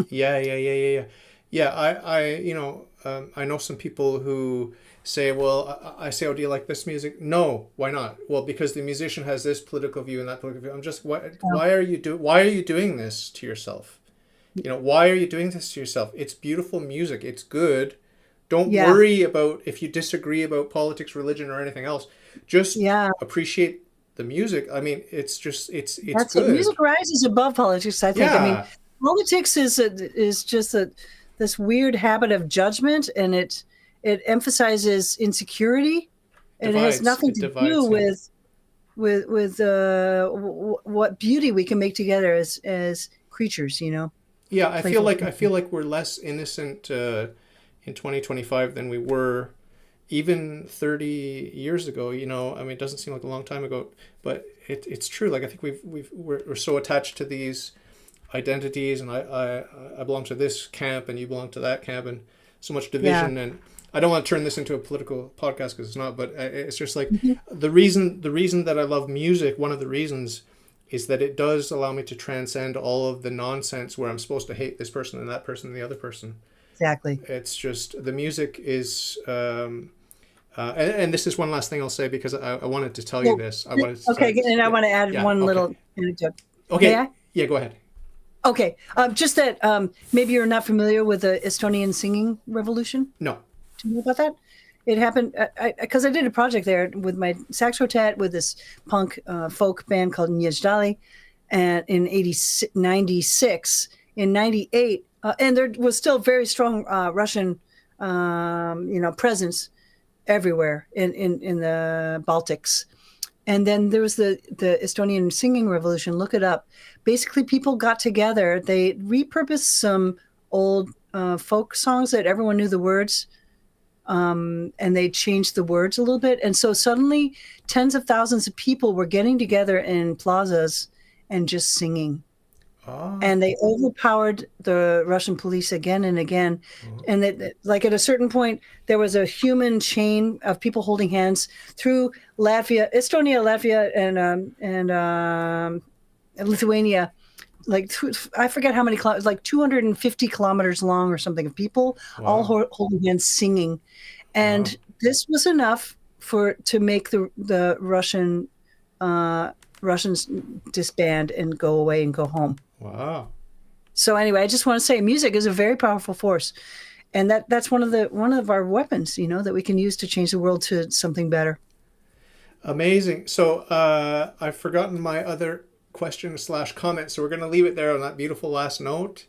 Yeah. I know some people who say, well, I say, oh, do you like this music? No, why not? Well, because the musician has this political view and that political view. I'm just, why are you doing this to yourself? Why are you doing this to yourself? It's beautiful music. It's good. Don't worry about if you disagree about politics, religion, or anything else. Just appreciate the music. I mean, it's good. It. Music rises above politics, I think. Yeah. I mean, politics is just this weird habit of judgment, and it emphasizes insecurity. It has nothing to do with what beauty we can make together as creatures, Yeah, I feel like we're less innocent in 2025 than we were even 30 years ago. I mean, it doesn't seem like a long time ago, but it's true. Like I think we're so attached to these identities, and I belong to this camp, and you belong to that camp, and so much division. And I don't want to turn this into a political podcast because it's not, but it's just like the reason that I love music. One of the reasons is that it does allow me to transcend all of the nonsense where I'm supposed to hate this person and that person and the other person. Exactly. It's just the music is, and this is one last thing I'll say because I wanted to tell you this. I want to add one little anecdote. Okay. Yeah, go ahead. Okay. Just that maybe you're not familiar with the Estonian singing revolution. No. Do you know about that? It happened because I did a project there with my sax quartet with this punk folk band called Njezdali, and in 96, in 98, and there was still very strong Russian, presence everywhere in the Baltics. And then there was the Estonian singing revolution. Look it up. Basically, people got together. They repurposed some old folk songs that everyone knew the words. And they changed the words a little bit. And so suddenly tens of thousands of people were getting together in plazas and just singing. Oh. And they overpowered the Russian police again and again. Oh. And like at a certain point, there was a human chain of people holding hands through Estonia, Latvia, and Lithuania. I forget how many kilometers, like 250 kilometers long or something, of people all holding hands singing. And this was enough to make the Russian Russians disband and go away and go home. Wow. So anyway, I just want to say music is a very powerful force. And that's one of our weapons, you know, that we can use to change the world to something better. Amazing. So I've forgotten my other question/comment, so we're going to leave it there on that beautiful last note.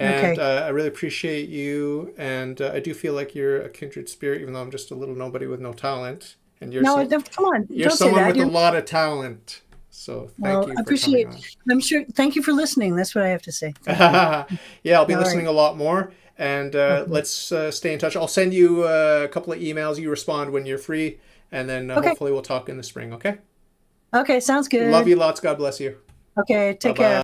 And Okay. I really appreciate you, and I do feel like you're a kindred spirit, even though I'm just a little nobody with no talent. And you're No, come on, you're don't say someone that. with a lot of talent. So thank you I for appreciate. coming I'm sure. Thank you for listening. That's what I have to say. on. Yeah, I'll be All listening right. a lot more, and Okay. let's stay in touch. I'll send you a couple of emails. You respond when you're free, and then Okay. hopefully we'll talk in the spring. Okay. Okay. Sounds good. Love you lots. God bless you. Okay. Bye Take care. bye.